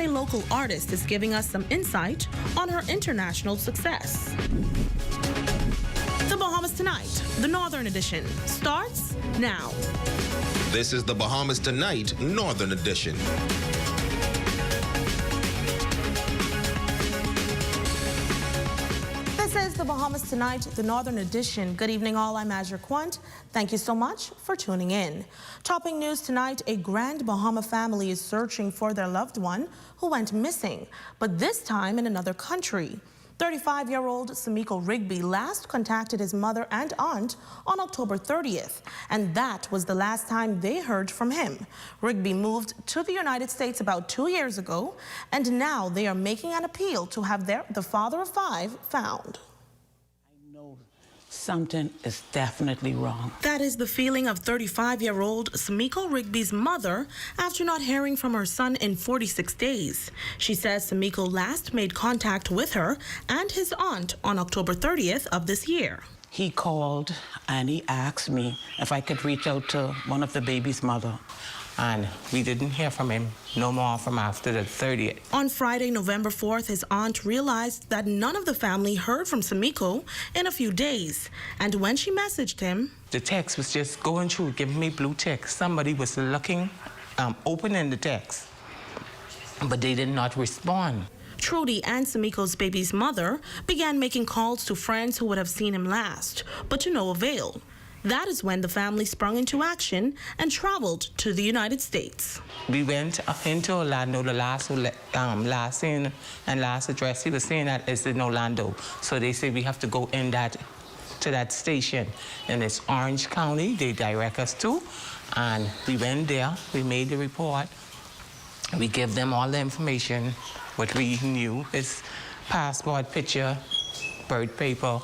a local artist is giving us some insight on her international success. The Bahamas Tonight, the Northern Edition, starts now. This is the Bahamas Tonight, Northern Edition. This is the Bahamas Tonight, the Northern Edition. Good evening all, I'm Azure Quant. Thank you so much for tuning in. Topping news tonight, a Grand Bahama family is searching for their loved one who went missing, but this time in another country. 35-year-old Samiko Rigby last contacted his mother and aunt on October 30th, and that was the last time they heard from him. Rigby moved to the United States about 2 years ago, and now they are making an appeal to have the father of 5 found. I know something is definitely wrong. That is the feeling of 35-year-old Samiko Rigby's mother after not hearing from her son in 46 days. She says Samiko last made contact with her and his aunt on October 30th of this year. He called and he asked me if I could reach out to one of the baby's mother. And we didn't hear from him no more from after the 30th. On Friday, November 4th, his aunt realized that none of the family heard from Samiko in a few days. And when she messaged him, the text was just going through, giving me blue text. Somebody was looking, opening the text, but they did not respond. Trudy and Samiko's baby's mother began making calls to friends who would have seen him last, but to no avail. That is when the family sprung into action and traveled to the United States. We went into Orlando, the last scene and last address he was saying that is in Orlando. So they say we have to go in to that station. And it's Orange County, they direct us to. And we went there, we made the report. We gave them all the information, what we knew, his passport, picture, birth paper,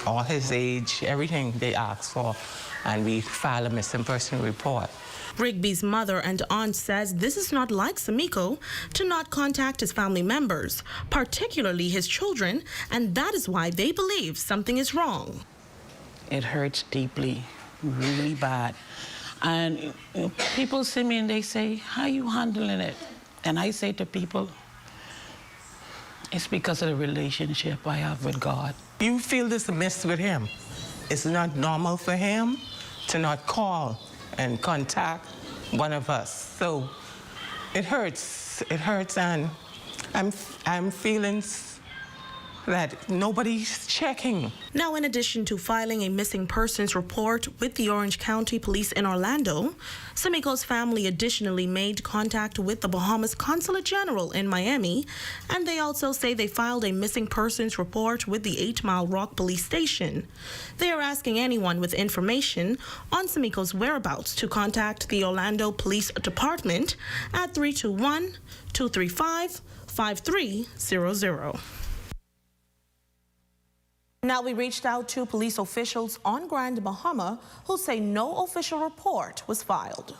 all his age, everything they asked for, and we filed a missing person report. Rigby's mother and aunt says this is not like Samiko to not contact his family members, particularly his children, and that is why they believe something is wrong. It hurts deeply, really bad. And people see me and they say, how are you handling it? And I say to people, it's because of the relationship I have with God. You feel dismissed with him. It's not normal for him to not call and contact one of us. So it hurts, and I'm feeling that nobody's checking. Now, in addition to filing a missing persons report with the Orange County Police in Orlando, Samiko's family additionally made contact with the Bahamas Consulate General in Miami, and they also say they filed a missing persons report with the 8 Mile Rock Police Station. They are asking anyone with information on Samiko's whereabouts to contact the Orlando Police Department at 321-235-5300. Now, we reached out to police officials on Grand Bahama who say no official report was filed.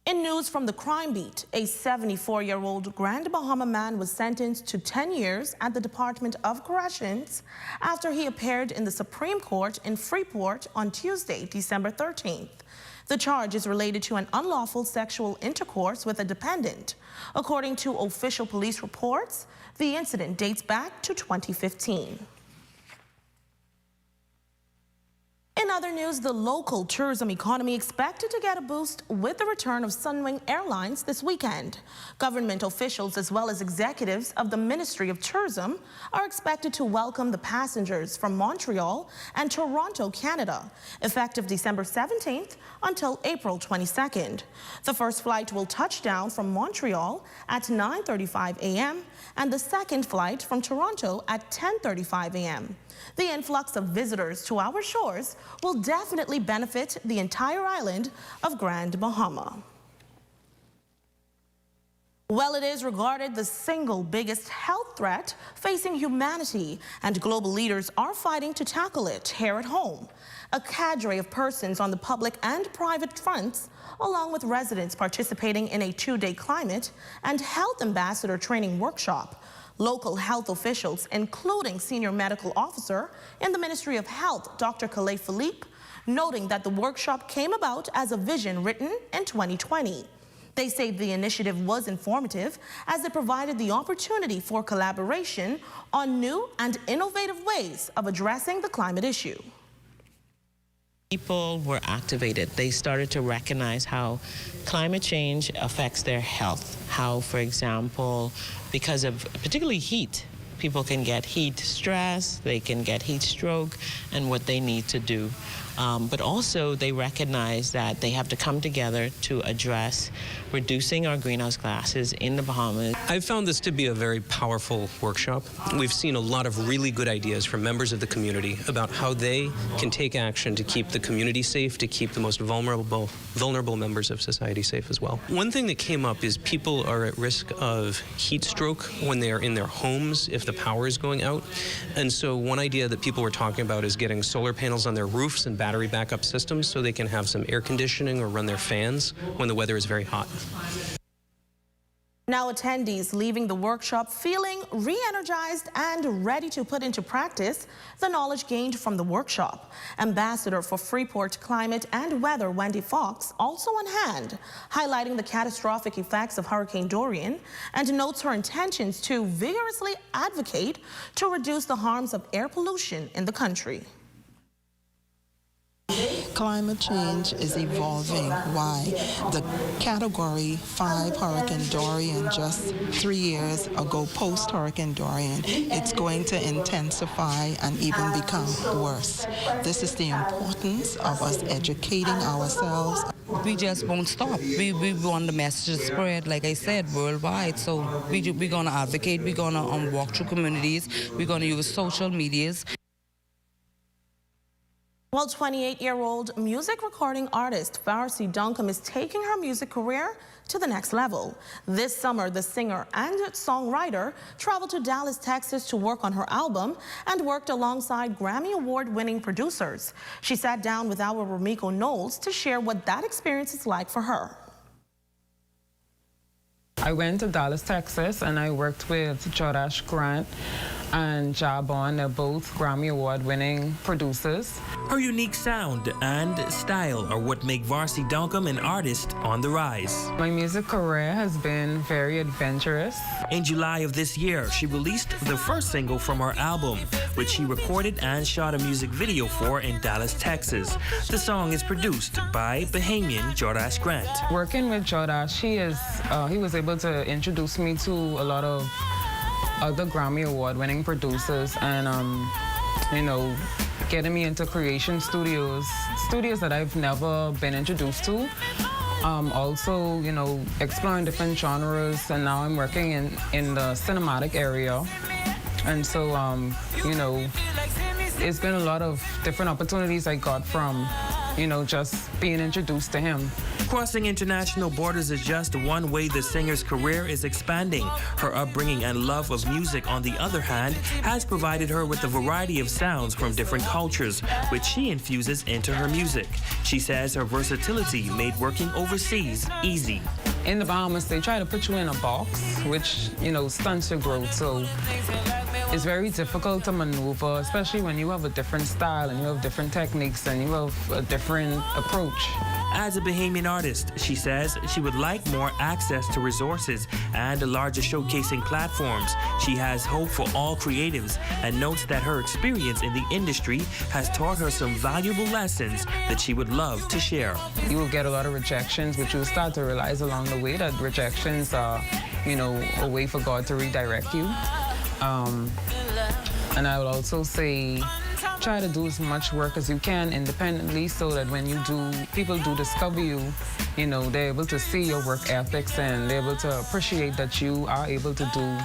In news from the crime beat, a 74-year-old Grand Bahama man was sentenced to 10 years at the Department of Corrections after he appeared in the Supreme Court in Freeport on Tuesday, December 13th. The charge is related to an unlawful sexual intercourse with a dependent. According to official police reports, the incident dates back to 2015. In other news, the local tourism economy expected to get a boost with the return of Sunwing Airlines this weekend. Government officials as well as executives of the Ministry of Tourism are expected to welcome the passengers from Montreal and Toronto, Canada, effective December 17th until April 22nd. The first flight will touch down from Montreal at 9:35 a.m. and the second flight from Toronto at 10:35 a.m. The influx of visitors to our shores will definitely benefit the entire island of Grand Bahama. Well, it is regarded the single biggest health threat facing humanity, and global leaders are fighting to tackle it here at home. A cadre of persons on the public and private fronts, along with residents participating in a 2-day climate and health ambassador training workshop. Local health officials, including Senior Medical Officer in the Ministry of Health, Dr. Calais Philippe, noting that the workshop came about as a vision written in 2020. They say the initiative was informative as it provided the opportunity for collaboration on new and innovative ways of addressing the climate issue. People were activated. They started to recognize how climate change affects their health. How, for example, because of particularly heat, people can get heat stress, they can get heat stroke, and what they need to do. But also they recognize that they have to come together to address reducing our greenhouse gases in the Bahamas. I found this to be a very powerful workshop. We've seen a lot of really good ideas from members of the community about how they can take action to keep the community safe, to keep the most vulnerable members of society safe as well. One thing that came up is people are at risk of heat stroke when they are in their homes if the power is going out. And so one idea that people were talking about is getting solar panels on their roofs and battery backup systems so they can have some air conditioning or run their fans when the weather is very hot. Now attendees leaving the workshop feeling re-energized and ready to put into practice the knowledge gained from the workshop. Ambassador for Freeport Climate and Weather Wendy Fox also on hand, highlighting the catastrophic effects of Hurricane Dorian, and notes her intentions to vigorously advocate to reduce the harms of air pollution in the country. Climate change is evolving. Why? The Category 5 Hurricane Dorian just 3 years ago, post-Hurricane Dorian, it's going to intensify and even become worse. This is the importance of us educating ourselves. We just won't stop. We want the message to spread, like I said, worldwide. So we're going to advocate. We're going to walk through communities. We're going to use social medias. Well, 28-year-old music recording artist Varsi Duncombe is taking her music career to the next level. This summer, the singer and songwriter traveled to Dallas, Texas to work on her album and worked alongside Grammy Award-winning producers. She sat down with our Ramiko Knowles to share what that experience is like for her. I went to Dallas, Texas, and I worked with Jordash Grant and Jabon. They're both Grammy Award-winning producers. Her unique sound and style are what make Varsi Duncombe an artist on the rise. My music career has been very adventurous. In July of this year, she released the first single from her album, which she recorded and shot a music video for in Dallas, Texas. The song is produced by Bahamian Jordash Grant. Working with Jordash, he was able to introduce me to a lot of other Grammy Award-winning producers, and getting me into creation studios that I've never been introduced to. Also, exploring different genres, and now I'm working in the cinematic area. And so, it's been a lot of different opportunities I got from, just being introduced to him. Crossing international borders is just one way the singer's career is expanding. Her upbringing and love of music, on the other hand, has provided her with a variety of sounds from different cultures, which she infuses into her music. She says her versatility made working overseas easy. In the Bahamas, they try to put you in a box, which, stunts your growth. So it's very difficult to maneuver, especially when you have a different style and you have different techniques and you have a different approach. As a Bahamian artist, she says she would like more access to resources and a larger showcasing platforms. She has hope for all creatives and notes that her experience in the industry has taught her some valuable lessons that she would love to share. You will get a lot of rejections, but you'll start to realize along the way that rejections are, a way for God to redirect you. And I would also say, try to do as much work as you can independently, so that when people do discover you, they're able to see your work ethics and they're able to appreciate that you are able to do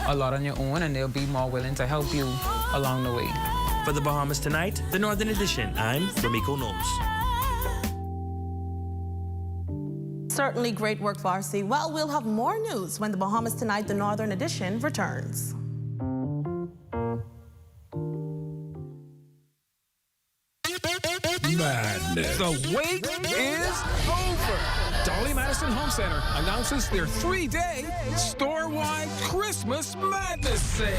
a lot on your own, and they'll be more willing to help you along the way. For the Bahamas Tonight, the Northern Edition, I'm Ramiko Knowles. Certainly great work, Varsi. Well, we'll have more news when the Bahamas Tonight, the Northern Edition returns. Madness. The wait is over. Dolly Madison Madison Home Center announces their 3-day store-wide Christmas Madness Sale.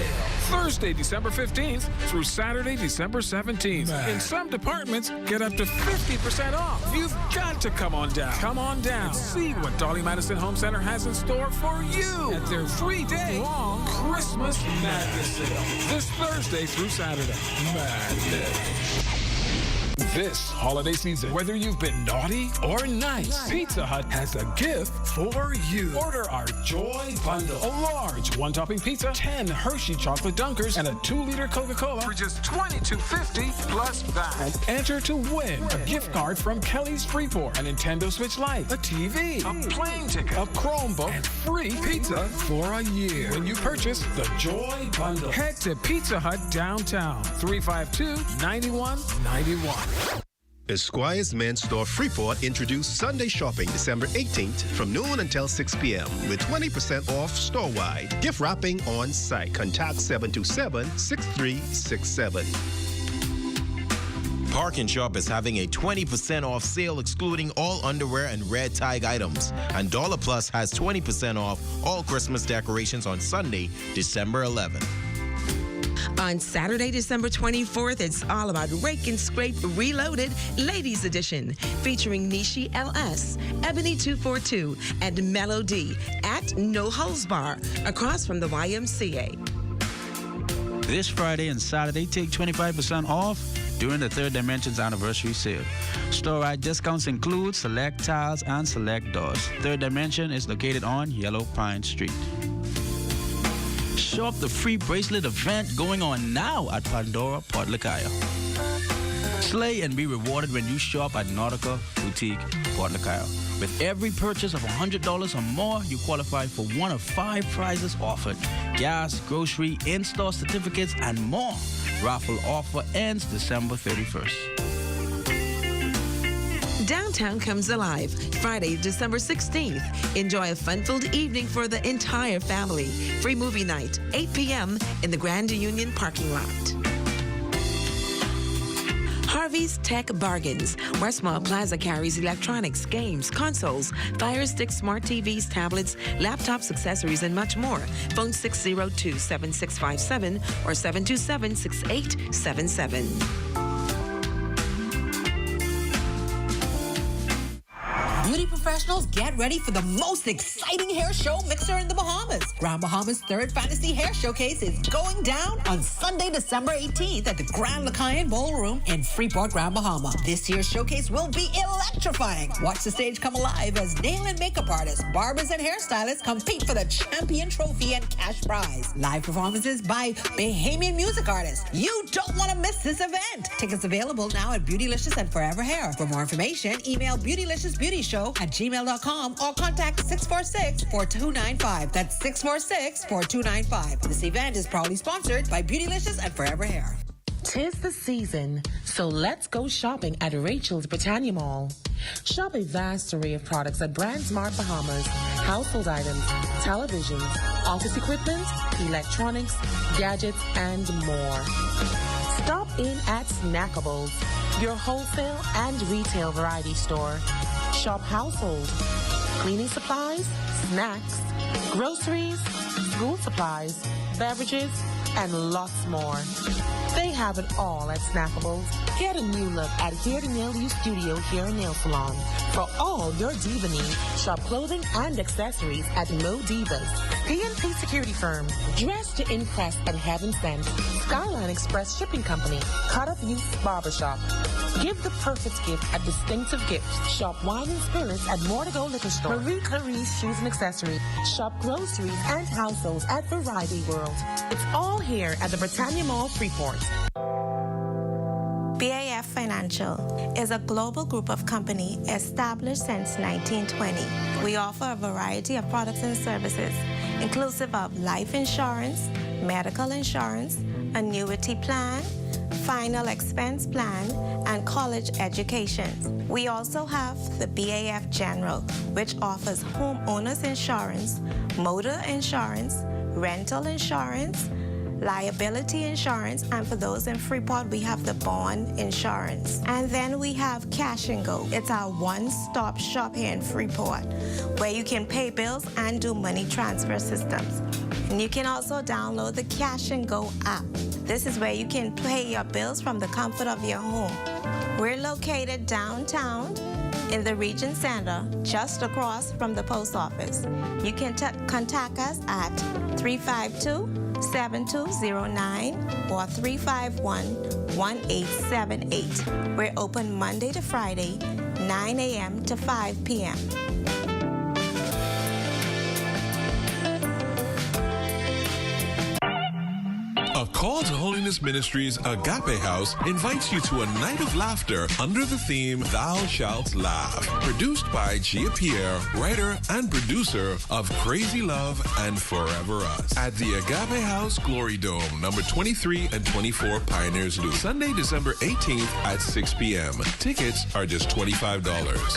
Thursday, December 15th through Saturday, December 17th. In some departments, get up to 50% off. You've got to come on down. Come on down and see what Dolly Madison Home Center has in store for you at their 3-day long Christmas Madness Sale. This Thursday through Saturday. Madness. This holiday season, whether you've been naughty or nice, Pizza Hut has a gift for you. Order our Joy Bundle. A large one-topping pizza, 10 Hershey chocolate dunkers, and a 2-liter Coca-Cola for just $22.50 plus VAT. And enter to win a gift card from Kelly's Freeport, a Nintendo Switch Lite, a TV, a plane ticket, a Chromebook, and free pizza for a year when you purchase the Joy Bundle. Head to Pizza Hut downtown, 352-9191. Esquire's Men's Store Freeport introduced Sunday shopping December 18th from noon until 6 p.m. with 20% off store-wide. Gift wrapping on site. Contact 727-6367. Park and Shop is having a 20% off sale excluding all underwear and red tag items. And Dollar Plus has 20% off all Christmas decorations on Sunday, December 11th. On Saturday, December 24th, it's all about Rake and Scrape Reloaded Ladies Edition, featuring Nishi LS, Ebony 242, and Melody at No Holds Bar, across from the YMCA. This Friday and Saturday, take 25% off during the Third Dimensions anniversary sale. Store-wide discounts include select tiles and select doors. Third Dimension is located on Yellow Pine Street. Shop the free bracelet event going on now at Pandora, Port Lacaya. Slay and be rewarded when you shop at Nautica Boutique, Port Lacaya. With every purchase of $100 or more, you qualify for one of 5 prizes offered: gas, grocery, in-store certificates, and more. Raffle offer ends December 31st. Downtown comes alive Friday, December 16th. Enjoy a fun-filled evening for the entire family. Free movie night, 8 p.m. in the Grand Union parking lot. Harvey's Tech Bargains, where Small Plaza carries electronics, games, consoles, Fire Sticks, smart TVs, tablets, laptops, accessories, and much more. Phone 602-7657 or 727-6877. Beauty professionals, get ready for the most exciting hair show mixer in the Bahamas. Grand Bahamas' 3rd Fantasy Hair Showcase is going down on Sunday, December 18th at the Grand Lacayan Ballroom in Freeport, Grand Bahama. This year's showcase will be electrifying. Watch the stage come alive as nail and makeup artists, barbers, and hairstylists compete for the champion trophy and cash prize. Live performances by Bahamian music artists. You don't want to miss this event. Tickets available now at Beautylicious and Forever Hair. For more information, email beautylicious@gmail.com or contact 646-4295. That's 646-4295. This event is proudly sponsored by Beautylicious and Forever Hair. 'Tis the season, so let's go shopping at Rachel's Britannia Mall. Shop a vast array of products at Brand Smart Bahamas, household items, televisions, office equipment, electronics, gadgets, and more. Stop in at Snackables, your wholesale and retail variety store. Shop household, cleaning supplies, snacks, groceries, school supplies, beverages, and lots more. They have it all at Snackables. Get a new look at Here to Nail You Studio Hair and Nail Salon. For all your diva needs, shop clothing and accessories at Mo Divas. PNP Security Firm. Dress to impress and heaven sent. Skyline Express Shipping Company. Cut Up Youth Barbershop. Give the perfect gift a distinctive gift. Shop wine and spirits at More to Go Liquor Store. Marie Clarice Shoes and Accessories. Shop groceries and households at Variety World. It's all here at the Britannia Mall, Freeport. BAF Financial is a global group of companies established since 1920. We offer a variety of products and services, inclusive of life insurance, medical insurance, annuity plan, final expense plan, and college education. We also have the BAF General, which offers homeowners insurance, motor insurance, rental insurance, liability insurance, and for those in Freeport, we have the bond insurance. And then we have Cash and Go. It's our one-stop shop here in Freeport, where you can pay bills and do money transfer systems. And you can also download the Cash and Go app. This is where you can pay your bills from the comfort of your home. We're located downtown in the Region Center, just across from the post office. You can contact us at 352-7209 or 351-1878. We're open Monday to Friday, 9 a.m. to 5 p.m. A Call to Holiness Ministries Agape House invites you to a night of laughter under the theme Thou Shalt Laugh. Produced by Gia Pierre, writer and producer of Crazy Love and Forever Us. At the Agape House Glory Dome, number 23 and 24 Pioneers Loop. Sunday, December 18th at 6 p.m. Tickets are just $25.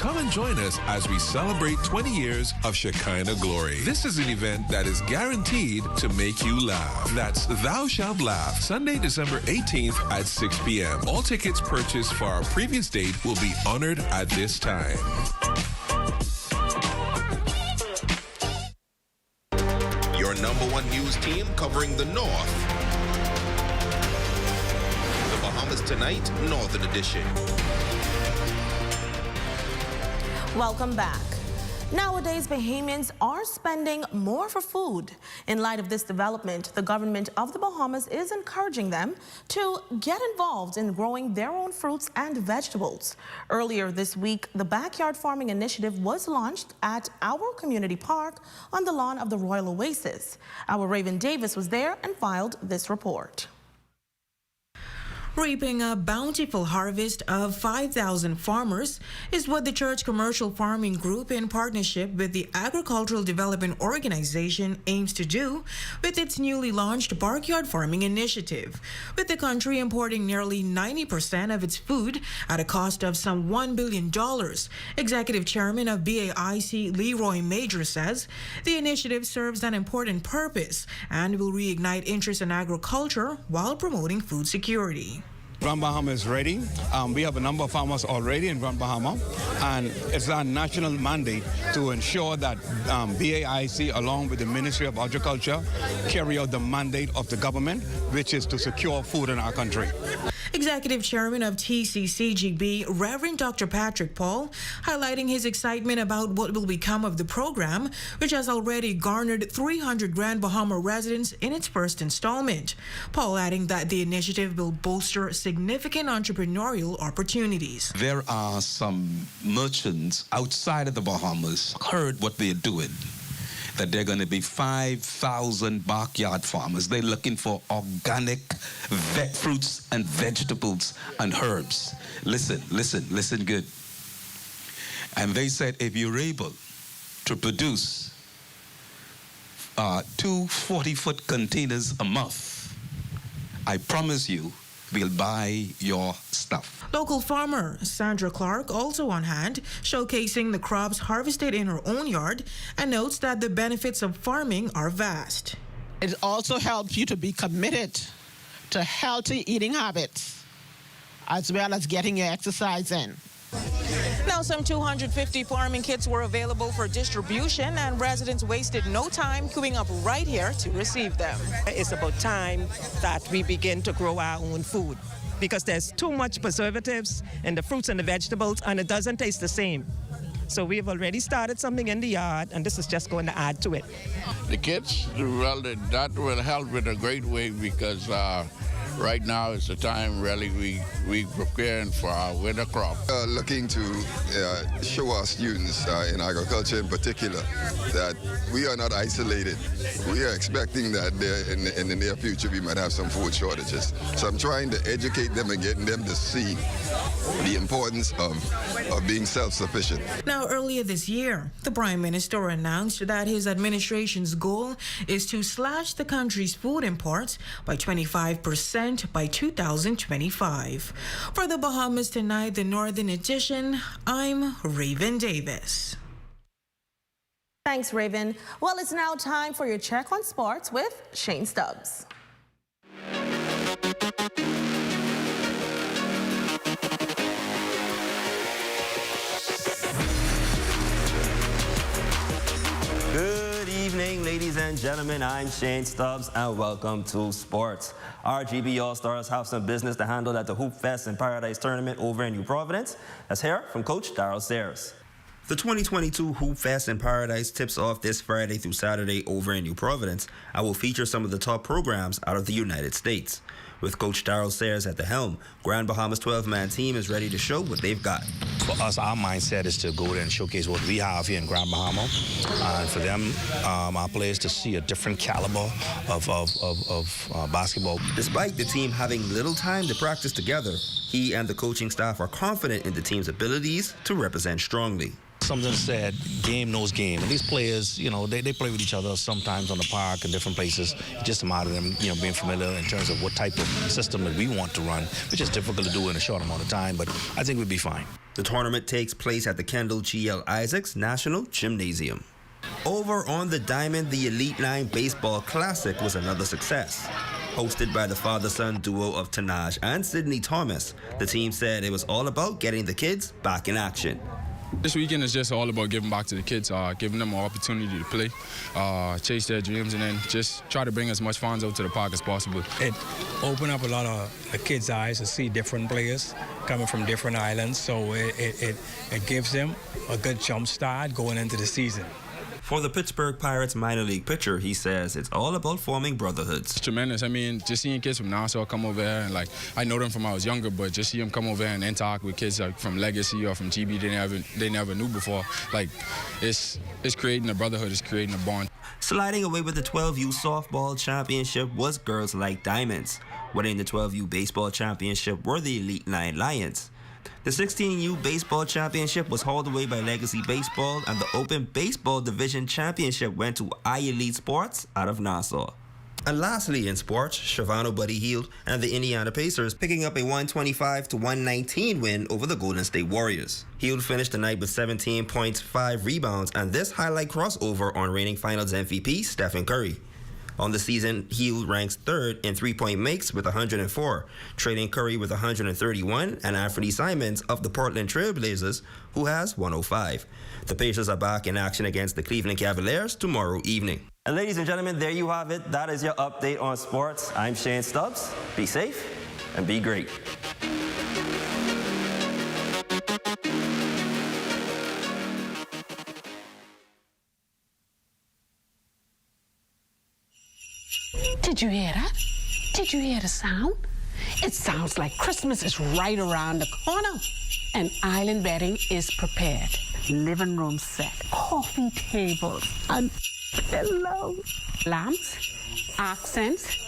Come and join us as we celebrate 20 years of Shekinah glory. This is an event that is guaranteed to make you laugh. That's Thou Shalt Laugh, Sunday, December 18th at 6 p.m. All tickets purchased for our previous date will be honored at this time. Your #1 news team covering the North. The Bahamas Tonight, Northern Edition. Welcome back. Nowadays, Bahamians are spending more for food. In light of this development, the government of the Bahamas is encouraging them to get involved in growing their own fruits and vegetables. Earlier this week, the Backyard Farming Initiative was launched at our community park on the lawn of the Royal Oasis. Our Raven Davis was there and filed this report. Reaping a bountiful harvest of 5,000 farmers is what the Church Commercial Farming Group, in partnership with the Agricultural Development Organization, aims to do with its newly launched Backyard Farming Initiative. With the country importing nearly 90% of its food at a cost of some $1 billion, Executive Chairman of BAIC Leroy Major says the initiative serves an important purpose and will reignite interest in agriculture while promoting food security. Grand Bahama is ready. We have a number of farmers already in Grand Bahama, and it's our national mandate to ensure that BAIC, along with the Ministry of Agriculture, carry out the mandate of the government, which is to secure food in our country. Executive Chairman of TCCGB, Reverend Dr. Patrick Paul, highlighting his excitement about what will become of the program, which has already garnered 300 Grand Bahama residents in its first installment. Paul adding that the initiative will bolster significant entrepreneurial opportunities. There are some merchants outside of the Bahamas heard what they're doing, that they're going to be 5,000 backyard farmers. They're looking for organic fruits and vegetables and herbs. Listen good. And they said if you're able to produce 2 40-foot containers a month, I promise you, we'll buy your stuff. Local farmer Sandra Clark also on hand, showcasing the crops harvested in her own yard, and notes that the benefits of farming are vast. It also helps you to be committed to healthy eating habits, as well as getting your exercise in. Now, some 250 farming kits were available for distribution, and residents wasted no time queuing up right here to receive them. It's about time that we begin to grow our own food, because there's too much preservatives in the fruits and the vegetables, and it doesn't taste the same. So we've already started something in the yard, and this is just going to add to it. The kits, well, that will help in a great way, because right now is the time really we preparing for our winter crop. Looking to show our students in agriculture in particular that we are not isolated. We are expecting that in the near future we might have some food shortages. So I'm trying to educate them and getting them to see the importance of being self-sufficient. Now, earlier this year, the Prime Minister announced that his administration's goal is to slash the country's food imports by 25% by 2025. For the Bahamas Tonight, the Northern Edition, I'm Raven Davis. Thanks, Raven. Well, it's now time for your check on sports with Shane Stubbs. Good evening, ladies and gentlemen. I'm Shane Stubbs, and welcome to Sports. Our GB All-Stars have some business to handle at the Hoop Fest in Paradise tournament over in New Providence. Let's hear from Coach Darryl Sayers. The 2022 Hoop Fest in Paradise tips off this Friday through Saturday over in New Providence and will feature some of the top programs out of the United States. With Coach Darryl Sayers at the helm, Grand Bahamas 12-man team is ready to show what they've got. For us, our mindset is to go there and showcase what we have here in Grand Bahama, and for them, our players to see a different caliber of basketball. Despite the team having little time to practice together, he and the coaching staff are confident in the team's abilities to represent strongly. Something said, game knows game. And these players, you know, they play with each other sometimes on the park and different places. It's just a matter of them, you know, being familiar in terms of what type of system that we want to run, which is difficult to do in a short amount of time, but I think we'll be fine. The tournament takes place at the Kendall G.L. Isaacs National Gymnasium. Over on the Diamond, the Elite Nine Baseball Classic was another success. Hosted by the father-son duo of Tanaj and Sydney Thomas, the team said it was all about getting the kids back in action. This weekend is just all about giving back to the kids, giving them an opportunity to play, chase their dreams, and then just try to bring as much fans out to the park as possible. It opened up a lot of the kids' eyes to see different players coming from different islands, so it gives them a good jump start going into the season. For the Pittsburgh Pirates minor league pitcher, he says it's all about forming brotherhoods. It's tremendous. I mean, just seeing kids from Nassau come over here, and like, I know them from when I was younger, but just see them come over here and interact with kids like from Legacy or from GB they never knew before. Like, it's creating a brotherhood, it's creating a bond. Sliding away with the 12U softball championship was Girls Like Diamonds. Winning the 12U baseball championship were the Elite Nine Lions. The 16U Baseball Championship was hauled away by Legacy Baseball, and the Open Baseball Division Championship went to iElite Sports out of Nassau. And lastly in sports, Shavano Buddy Hield and the Indiana Pacers picking up a 125-119 win over the Golden State Warriors. Hield finished the night with 17 points, 5 rebounds, and this highlight crossover on reigning Finals MVP Stephen Curry. On the season, Hield ranks third in three-point makes with 104, trailing Curry with 131 and Anthony Simons of the Portland Trail Blazers, who has 105. The Pacers are back in action against the Cleveland Cavaliers tomorrow evening. And ladies and gentlemen, there you have it. That is your update on sports. I'm Shane Stubbs. Be safe and be great. Did you hear that? Did you hear the sound? It sounds like Christmas is right around the corner. And island bedding is prepared. Living room set, coffee tables, and pillows. Lamps, accents,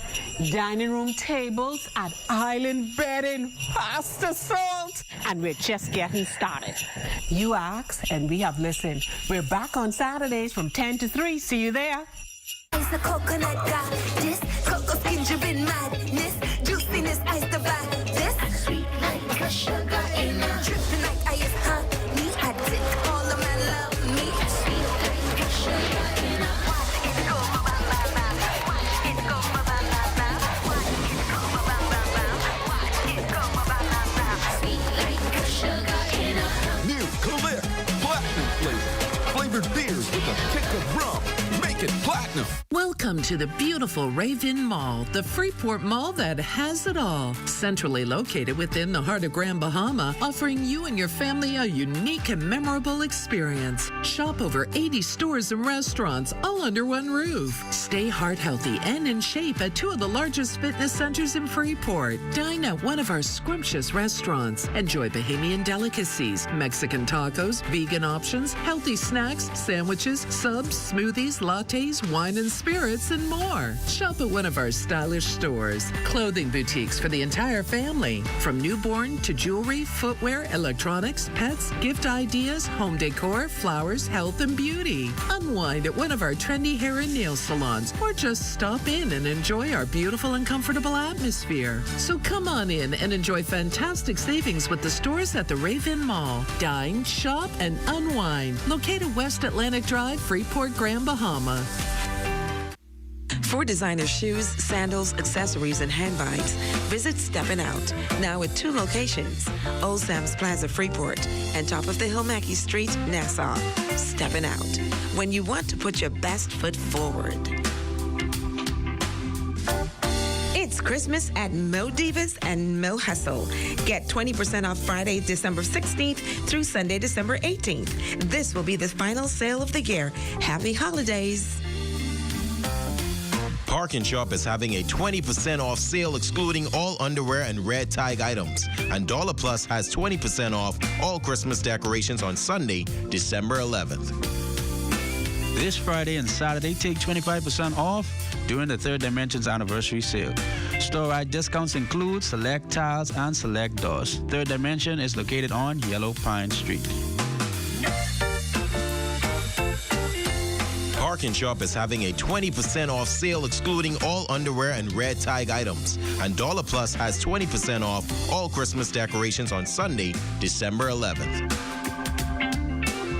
dining room tables, and island bedding. Pasta salt. And we're just getting started. You asked, and we have listened. We're back on Saturdays from 10 to 3. See you there. Ice the coconut got this, cocoa gingerbread madness, juiciness ice the back this, sweet like a sugar in a dripping like ice honey, I did all of my love me, sweet like a sugar in a watch it go ba ba ba, watch it go ba ba ba, watch it go ba ba ba, watch it go ba ba ba, sweet like a sugar in a new Colette Platinum flavor, flavored beers with a kick of rum. Make it platinum. Welcome to the beautiful Raven Mall, the Freeport Mall that has it all. Centrally located within the heart of Grand Bahama, offering you and your family a unique and memorable experience. Shop over 80 stores and restaurants, all under one roof. Stay heart healthy and in shape at two of the largest fitness centers in Freeport. Dine at one of our scrumptious restaurants. Enjoy Bahamian delicacies, Mexican tacos, vegan options, healthy snacks, sandwiches, subs, smoothies, lattes, wine and spirits, and more. Shop at one of our stylish stores. Clothing boutiques for the entire family. From newborn to jewelry, footwear, electronics, pets, gift ideas, home decor, flowers, health, and beauty. Unwind at one of our trendy hair and nail salons, or just stop in and enjoy our beautiful and comfortable atmosphere. So come on in and enjoy fantastic savings with the stores at the Raven Mall. Dine, shop, and unwind. Located West Atlantic Drive, Freeport, Grand Bahama. For designer shoes, sandals, accessories, and handbags, visit Steppin' Out, now at 2 locations, Old Sam's Plaza Freeport and Top of the Hill Mackey Street, Nassau. Steppin' Out, when you want to put your best foot forward. It's Christmas at Mo Divas and Mo Hustle. Get 20% off Friday, December 16th through Sunday, December 18th. This will be the final sale of the year. Happy holidays. Park and Shop is having a 20% off sale excluding all underwear and red tag items. And Dollar Plus has 20% off all Christmas decorations on Sunday, December 11th. This Friday and Saturday, take 25% off during the Third Dimensions anniversary sale. Store-wide discounts include select tiles and select doors. Third Dimension is located on Yellow Pine Street. Park and Shop is having a 20% off sale excluding all underwear and red tag items. And Dollar Plus has 20% off all Christmas decorations on Sunday, December 11th.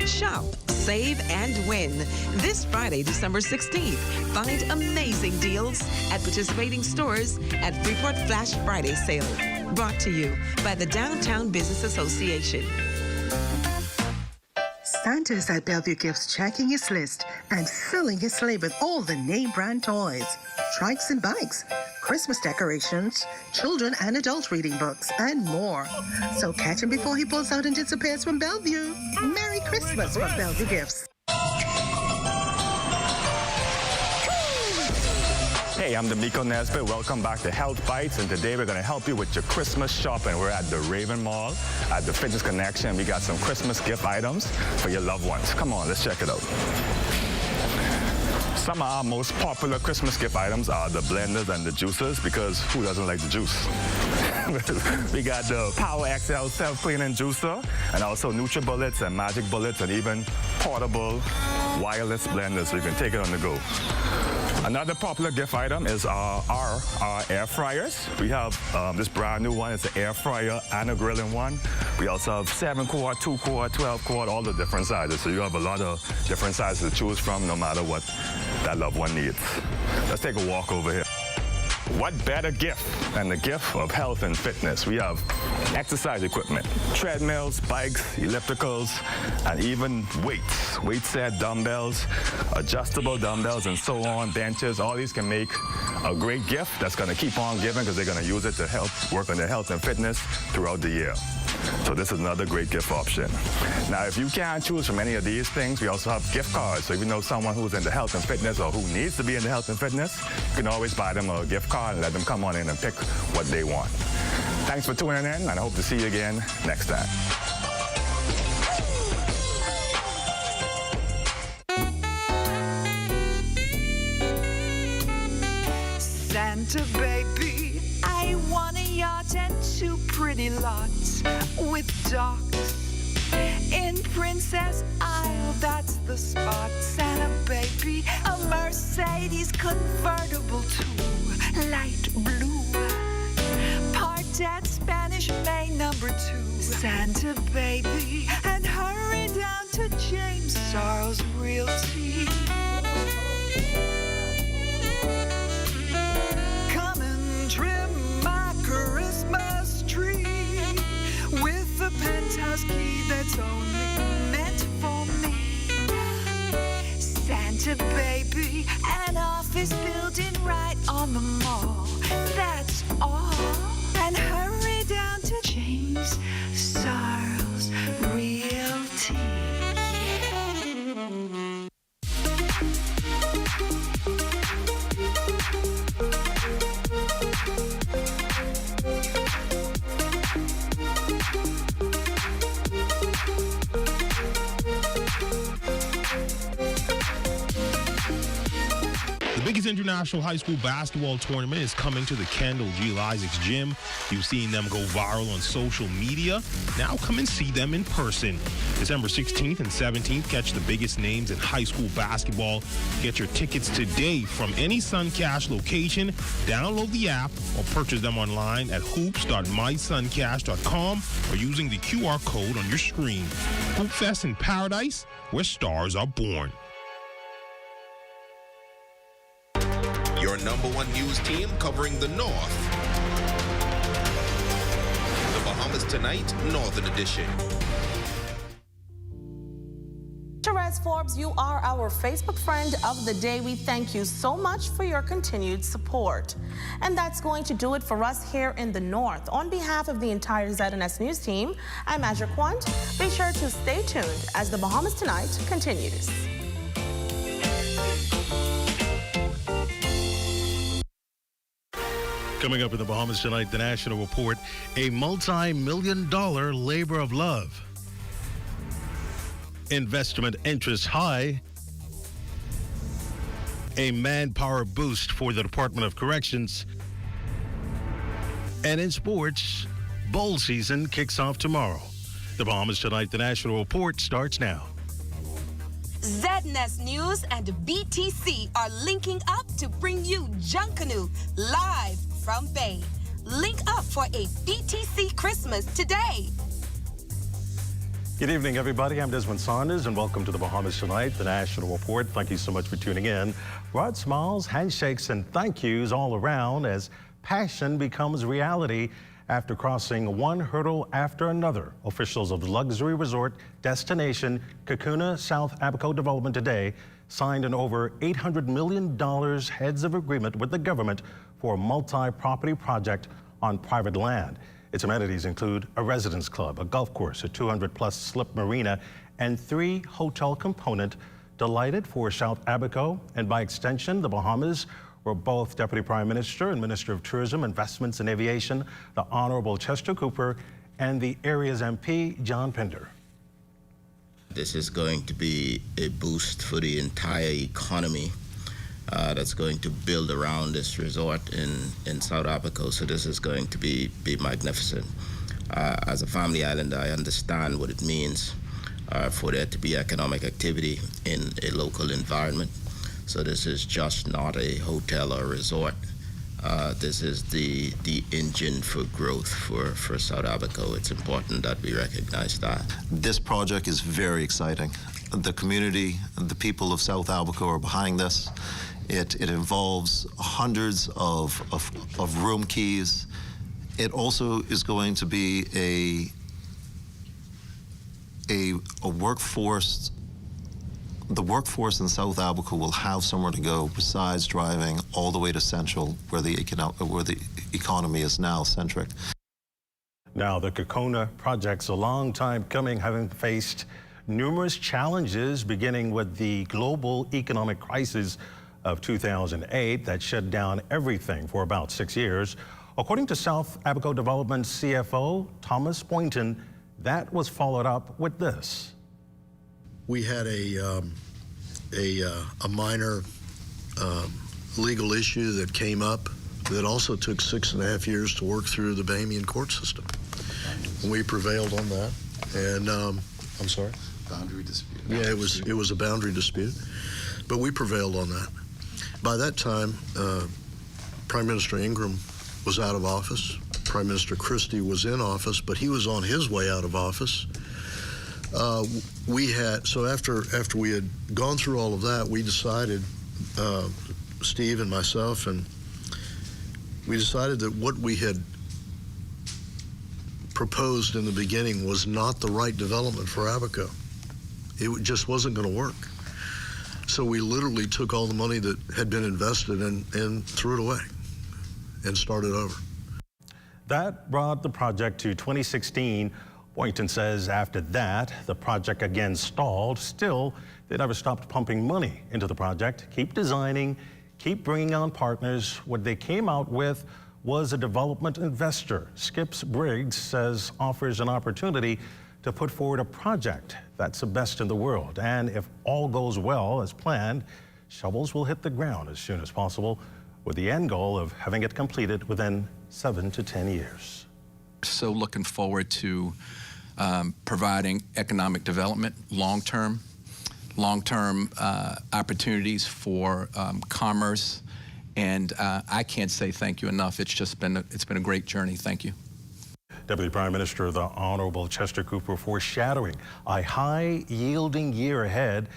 Shop, save, and win. This Friday, December 16th, find amazing deals at participating stores at Freeport Flash Friday Sale. Brought to you by the Downtown Business Association. Santa's at Bellevue Gifts checking his list and filling his sleigh with all the name brand toys, trikes and bikes, Christmas decorations, children and adult reading books, and more. So catch him before he pulls out and disappears from Bellevue. Merry Christmas from Bellevue Gifts. Hey, I'm D'Amico Nesbitt. Welcome back to Health Bites, and today we're going to help you with your Christmas shopping. We're at the Raven Mall at the Fitness Connection. We got some Christmas gift items for your loved ones. Come on, let's check it out. Some of our most popular Christmas gift items are the blenders and the juicers, because who doesn't like the juice? We got the Power XL self-cleaning juicer, and also NutriBullets and Magic Bullets, and even portable wireless blenders, so you can take it on the go. Another popular gift item is our air fryers. We have this brand new one. It's an air fryer and a grilling one. We also have 7-quart, 2-quart, 12-quart, all the different sizes. So you have a lot of different sizes to choose from, no matter what that loved one needs. Let's take a walk over here. What better gift than the gift of health and fitness? We have exercise equipment, treadmills, bikes, ellipticals, and even weights. Weight set, dumbbells, adjustable dumbbells, and so on, benches. All these can make a great gift that's going to keep on giving, because they're going to use it to help work on their health and fitness throughout the year. So this is another great gift option. Now, if you can't choose from any of these things, we also have gift cards. So if you know someone who's into health and fitness, or who needs to be into health and fitness, you can always buy them a gift card and let them come on in and pick what they want. Thanks for tuning in, and I hope to see you again next time. Santa baby, I want a yacht and 2 pretty lots with docks in Princess Isle. That's the spot. Santa baby, a Mercedes convertible too, light blue, parked at Spanish Main number 2. Santa baby, and hurry down to James Charles Realty. Come and trim my Christmas tree with a penthouse key that's only meant for me. Santa baby, an office building right on the mall. That's all. And hurry down to James Charles Realty. The biggest international high school basketball tournament is coming to the Kendall G. Isaacs Gym. You've seen them go viral on social media. Now come and see them in person. December 16th and 17th, catch the biggest names in high school basketball. Get your tickets today from any Suncash location. Download the app or purchase them online at hoops.mysuncash.com or using the QR code on your screen. Hoop Fest in Paradise, where stars are born. your #1 news team covering the North. The Bahamas Tonight, Northern Edition. Therese Forbes, you are our Facebook friend of the day. We thank you so much for your continued support. And that's going to do it for us here in the North. On behalf of the entire ZNS News team, I'm Azure Quant. Be sure to stay tuned as the Bahamas Tonight continues. Coming up in the Bahamas Tonight, the National Report, a multi-million-dollar labor of love. Investment interest high. A manpower boost for the Department of Corrections. And in sports, bowl season kicks off tomorrow. The Bahamas Tonight, the National Report starts now. ZNS News and BTC are linking up to bring you Junkanoo live from Bay. Link up for a BTC Christmas today. Good evening, everybody. I'm Desmond Saunders, and welcome to the Bahamas Tonight, the National Report. Thank you so much for tuning in. Broad smiles, handshakes, and thank yous all around as passion becomes reality after crossing one hurdle after another. Officials of the luxury resort destination Kakuna South Abaco Development today signed an over $800 million heads of agreement with the government for a multi-property project on private land. Its amenities include a residence club, a golf course, a 200-plus slip marina, and 3 hotel component. Delighted for South Abaco and by extension the Bahamas, where both Deputy Prime Minister and Minister of Tourism, Investments and Aviation, the Honorable Chester Cooper, and the area's MP, John Pender. This is going to be a boost for the entire economy that's going to build around this resort in South Abaco. So this is going to be magnificent. As a family islander, I understand what it means for there to be economic activity in a local environment. So this is just not a hotel or resort. This is the engine for growth for South Abaco. It's important that we recognize that. This project is very exciting. The community, the people of South Abaco are behind this. It involves hundreds of room keys. It also is going to be a workforce. The workforce in South Abaco will have somewhere to go besides driving all the way to Central, where the economy is now centric. Now, the Kakuna project's a long time coming, having faced numerous challenges, beginning with the global economic crisis of 2008 that shut down everything for about 6 years. According to South Abaco Development CFO Thomas Boynton, that was followed up with this. We had a minor legal issue that came up that also took 6.5 years to work through the Bahamian court system. We prevailed on that, and I'm sorry? Boundary dispute. Yeah, it was a boundary dispute, but we prevailed on that. By that time, Prime Minister Ingram was out of office. Prime Minister Christie was in office, but he was on his way out of office. So after we had gone through all of that, we decided, Steve and myself, and we decided that what we had proposed in the beginning was not the right development for Abaco. It just wasn't going to work. So we literally took all the money that had been invested and threw it away and started over. That brought the project to 2016. Boynton says after that, the project again stalled. Still, they never stopped pumping money into the project. Keep designing, keep bringing on partners. What they came out with was a development investor. Skips Briggs says offers an opportunity to put forward a project that's the best in the world. And if all goes well as planned, shovels will hit the ground as soon as possible, with the end goal of having it completed within 7 to 10 years. So looking forward to providing economic development, long-term opportunities for commerce, and I can't say thank you enough. It's been a great journey. Thank you. Deputy Prime Minister, the Honorable Chester Cooper, foreshadowing a high-yielding year ahead.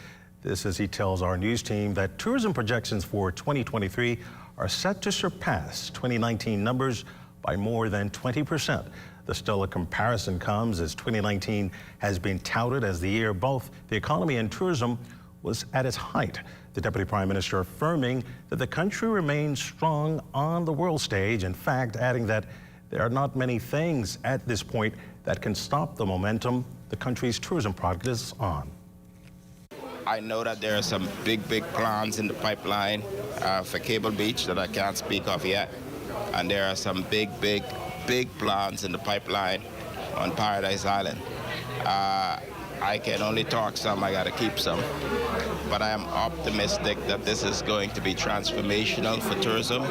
This as he tells our news team that tourism projections for 2023 are set to surpass 2019 numbers by more than 20%. The stellar comparison comes as 2019 has been touted as the year both the economy and tourism was at its height. The Deputy Prime Minister affirming that the country remains strong on the world stage, in fact, adding that there are not many things at this point that can stop the momentum the country's tourism product is on. I know that there are some big plans in the pipeline for Cable Beach that I can't speak of yet. And there are some big plans in the pipeline on Paradise Island. I can only talk some, I gotta keep some. But I am optimistic that this is going to be transformational for tourism.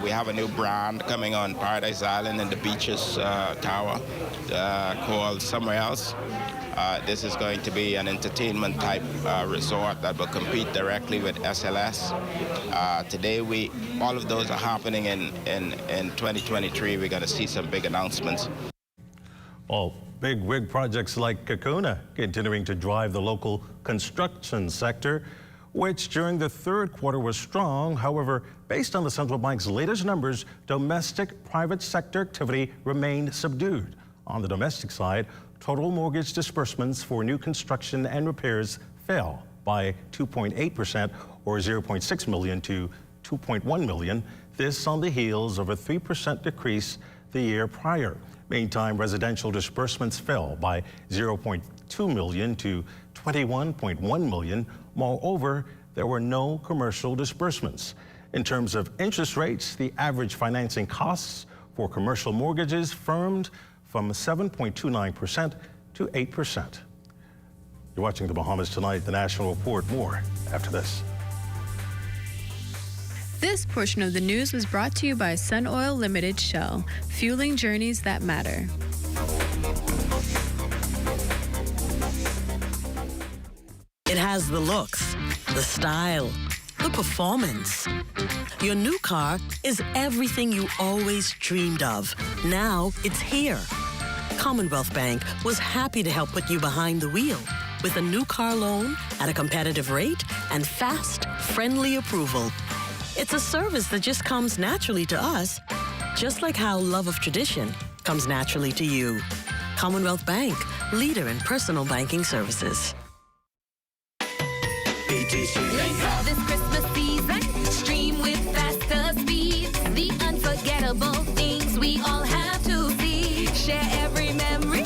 We have a new brand coming on Paradise Island in the beaches tower called Somewhere Else. This is going to be an entertainment type resort that will compete directly with SLS. Today, all of those are happening in 2023. We're going to see some big announcements. Well, big wig projects like Kakuna continuing to drive the local construction sector, which during the third quarter was strong. However, based on the central bank's latest numbers, domestic private sector activity remained subdued. On the domestic side, total mortgage disbursements for new construction and repairs fell by 2.8% or 0.6 million to 2.1 million. This on the heels of a 3% decrease the year prior. Meantime, residential disbursements fell by 0.2 million to 21.1 million. Moreover, there were no commercial disbursements. In terms of interest rates, the average financing costs for commercial mortgages firmed from 7.29% to 8%. You're watching the Bahamas Tonight, the National Report. More after this. This portion of the news was brought to you by Sun Oil Limited Shell, fueling journeys that matter. It has the looks, the style, the performance. Your new car is everything you always dreamed of. Now it's here. Commonwealth Bank was happy to help put you behind the wheel with a new car loan at a competitive rate and fast, friendly approval. It's a service that just comes naturally to us, just like how love of tradition comes naturally to you. Commonwealth Bank, leader in personal banking services. This Christmas season, stream with faster speeds. The unforgettable things we all have to see. Share every memory.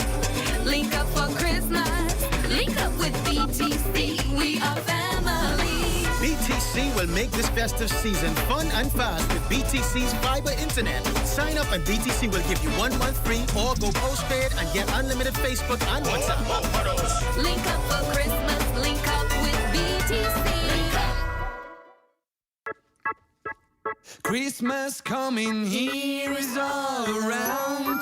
Link up for Christmas. Link up with BTC. We are family. BTC will make this festive season fun and fast with BTC's fiber internet. Sign up and BTC will give you 1 month free or go postpaid and get unlimited Facebook and WhatsApp. Link up for Christmas. Link up with BTC. Christmas coming here is all around.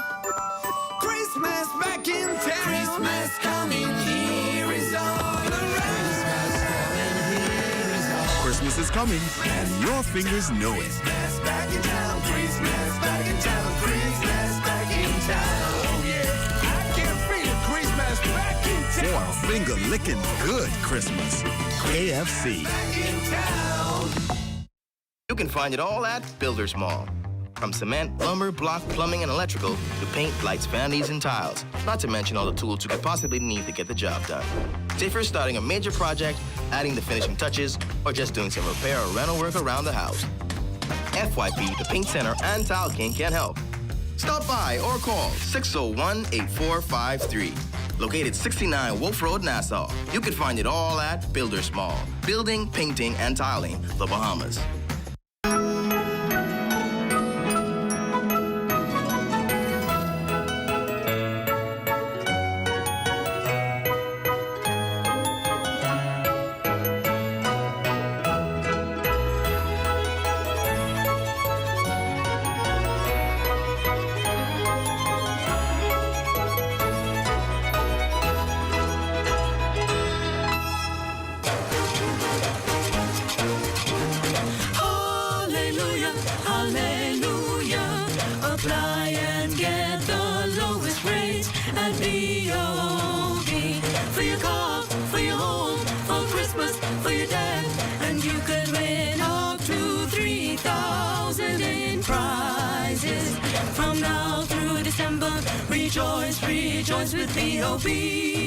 Christmas back in town. Christmas coming here is all around. Christmas is coming, and your fingers know it. Christmas back in town. Christmas back in town. Christmas back in town. Oh yeah, I can feel Christmas back in town. For a finger-licking good Christmas. KFC. Back in town. You can find it all at Builders Mall. From cement, lumber, block, plumbing, and electrical to paint, lights, vanities, and tiles. Not to mention all the tools you could possibly need to get the job done. Say if you're starting a major project, adding the finishing touches, or just doing some repair or rental work around the house. FYP, the Paint Center, and Tile King can help. Stop by or call 601-8453. Located 69 Wolf Road, Nassau. You can find it all at Builders Mall. Building, painting, and tiling, the Bahamas. rejoice, rejoice with B.O.B.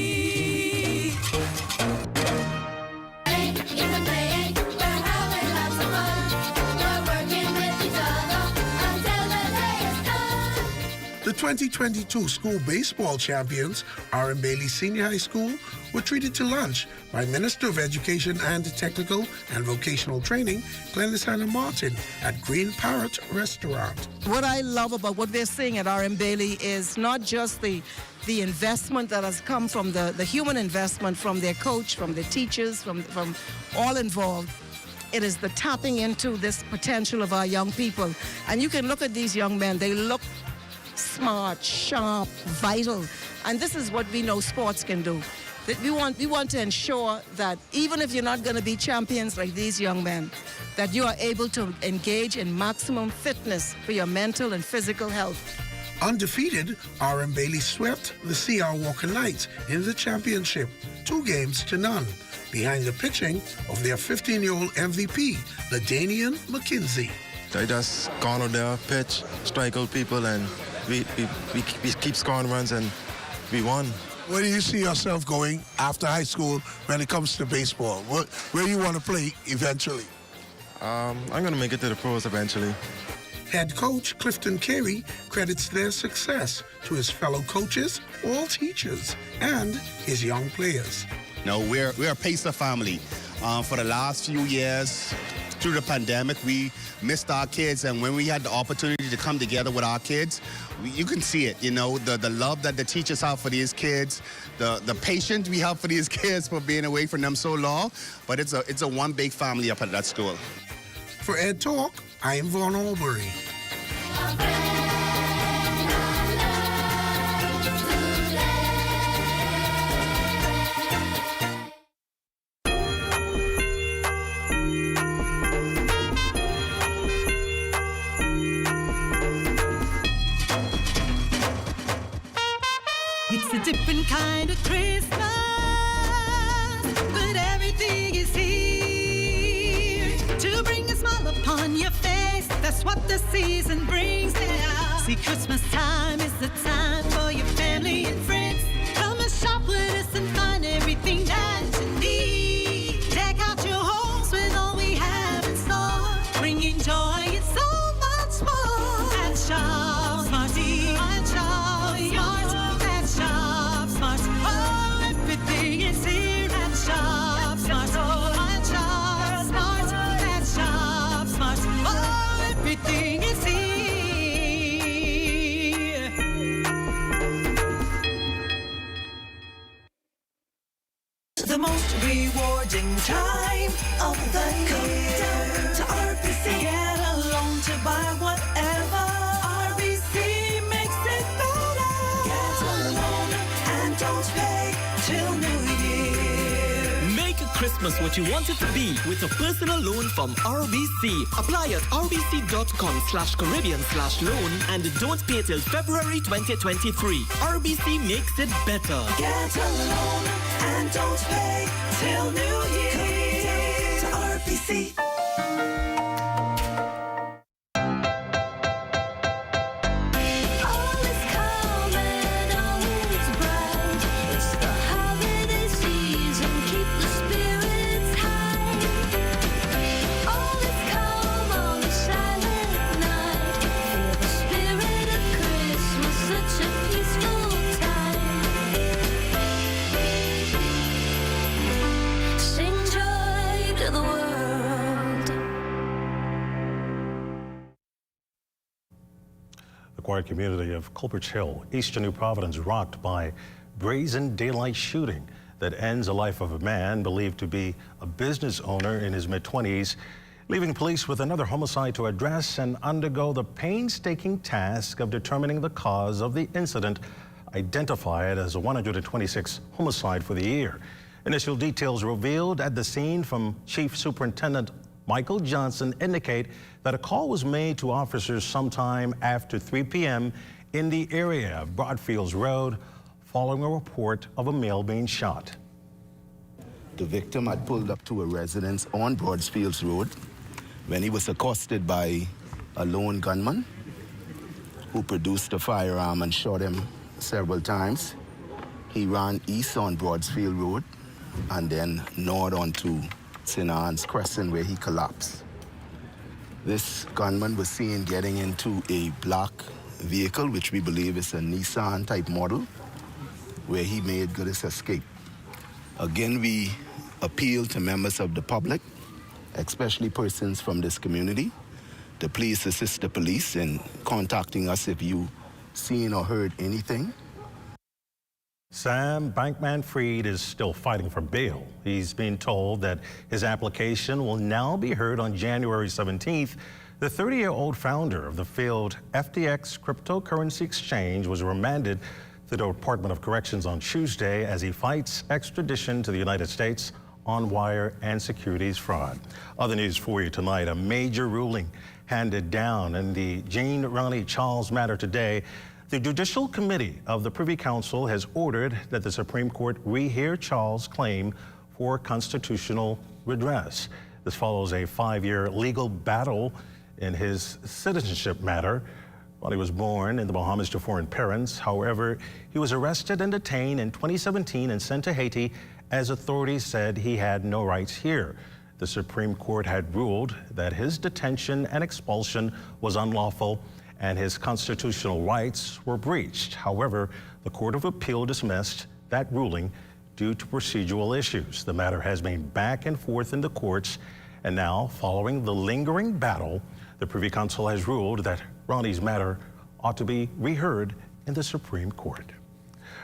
The 2022 school baseball champions, R.M. Bailey Senior High School, were treated to lunch by Minister of Education and Technical and Vocational Training, Glennis Hannah Martin, at Green Parrot Restaurant. What I love about what we're seeing at R.M. Bailey is not just the investment that has come from the human investment from their coach, from the teachers, from all involved. It is the tapping into this potential of our young people. And you can look at these young men, they look smart, sharp, vital. And this is what we know sports can do. That we want to ensure that even if you're not going to be champions like these young men, that you are able to engage in maximum fitness for your mental and physical health. Undefeated, R.M. Bailey swept the C.R. Walker Knights in the championship, 2-0, behind the pitching of their 15-year-old MVP, LaDanian McKinsey. They just gone on their pitch, strike out people, and we keep scoring runs, and we won. Where do you see yourself going after high school when it comes to baseball? Where do you want to play eventually? I'm going to make it to the pros eventually. Head coach Clifton Carey credits their success to his fellow coaches, all teachers, and his young players. No, we're a Pacer family. For the last few years, through the pandemic, we missed our kids, and when we had the opportunity to come together with our kids, you can see it, you know, the love that the teachers have for these kids, the patience we have for these kids for being away from them so long, but it's a one big family up at that school. For Ed Talk, I am Vaughn Albury. It's a different kind of Christmas, but everything is here to bring a smile upon your face. That's what the season brings now. See, Christmas time is the time for your family and friends. Come and shop with us and find everything that you need. Deck out your homes with all we have in store, bringing joy and so much more. And shop Smarty, and shop Smart, and shop Smart. Oh, everything is here at Shop Smart. And shop Smart, and shop Smart. Oh, everything is here. The most rewarding time of the year. To RBC, get a loan to buy whatever. RBC makes it better. Get a loan and don't pay till New Year. Make Christmas what you want it to be with a personal loan from RBC. Apply at rbc.com/Caribbean/loan and don't pay till February 2023. RBC makes it better. Get a loan and don't pay till New Year. To RBC. All is calm and all is bright. It's the holiday season. Keep the spirits high. All is calm on the silent night. Feel the spirit of Christmas. Such a peaceful time. Sing joy to the world. The quiet community of Culper's Hill, eastern New Providence, rocked by brazen daylight shooting that ends the life of a man believed to be a business owner in his mid-20s, leaving police with another homicide to address and undergo the painstaking task of determining the cause of the incident, identified as a 126th homicide for the year. Initial details revealed at the scene from Chief Superintendent Michael Johnson indicate that a call was made to officers sometime after 3 p.m. in the area of Broadfields Road following a report of a male being shot. The victim had pulled up to a residence on Broadfields Road when he was accosted by a lone gunman who produced a firearm and shot him several times. He ran east on Broadsfield Road and then north onto St. Anne's Crescent where he collapsed. This gunman was seen getting into a black vehicle, which we believe is a Nissan type model, where he made good his escape. Again, we appeal to members of the public, especially persons from this community, to please assist the police in contacting us if you seen or heard anything. Sam Bankman-Fried is still fighting for bail. He's being told that his application will now be heard on January 17th. The 30-year-old founder of the failed FTX cryptocurrency exchange was remanded to the Department of Corrections on Tuesday as he fights extradition to the United States on wire and securities fraud. Other news for you tonight, a major ruling handed down in the Jean Ronnie Charles matter today. The Judicial Committee of the Privy Council has ordered that the Supreme Court rehear Charles' claim for constitutional redress. This follows a 5-year legal battle in his citizenship matter. While he was born in the Bahamas to foreign parents, however, he was arrested and detained in 2017 and sent to Haiti as authorities said he had no rights here. The Supreme Court had ruled that his detention and expulsion was unlawful and his constitutional rights were breached. However, the Court of Appeal dismissed that ruling due to procedural issues. The matter has been back and forth in the courts, and now, following the lingering battle, the Privy Council has ruled that Ronnie's matter ought to be reheard in the Supreme Court.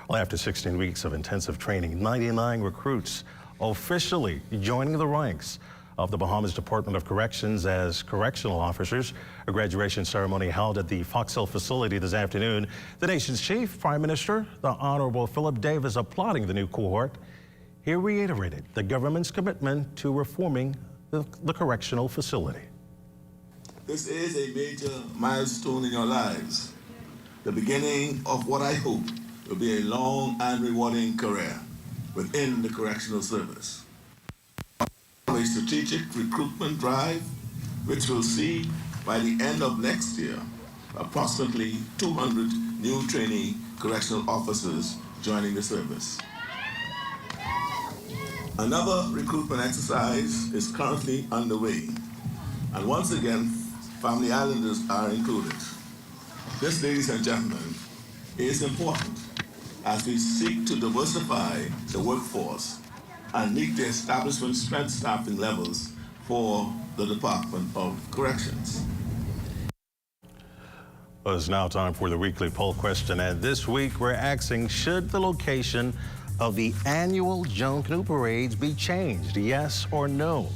Well, after 16 weeks of intensive training, 99 recruits officially joining the ranks of the Bahamas Department of Corrections as correctional officers. A graduation ceremony held at the Fox Hill facility this afternoon. The nation's chief, Prime Minister, the Honorable Philip Davis, applauding the new cohort. He reiterated the government's commitment to reforming the correctional facility. This is a major milestone in your lives, the beginning of what I hope will be a long and rewarding career within the correctional service. A strategic recruitment drive, which will see by the end of next year, approximately 200 new trainee correctional officers joining the service. Another recruitment exercise is currently underway, and once again, Family Islanders are included. This, ladies and gentlemen, is important as we seek to diversify the workforce and meet the establishment strength staffing levels for the Department of Corrections. Well, it's now time for the weekly poll question, and this week we're asking, should the location of the annual Joan Canoe Parades be changed, yes or no?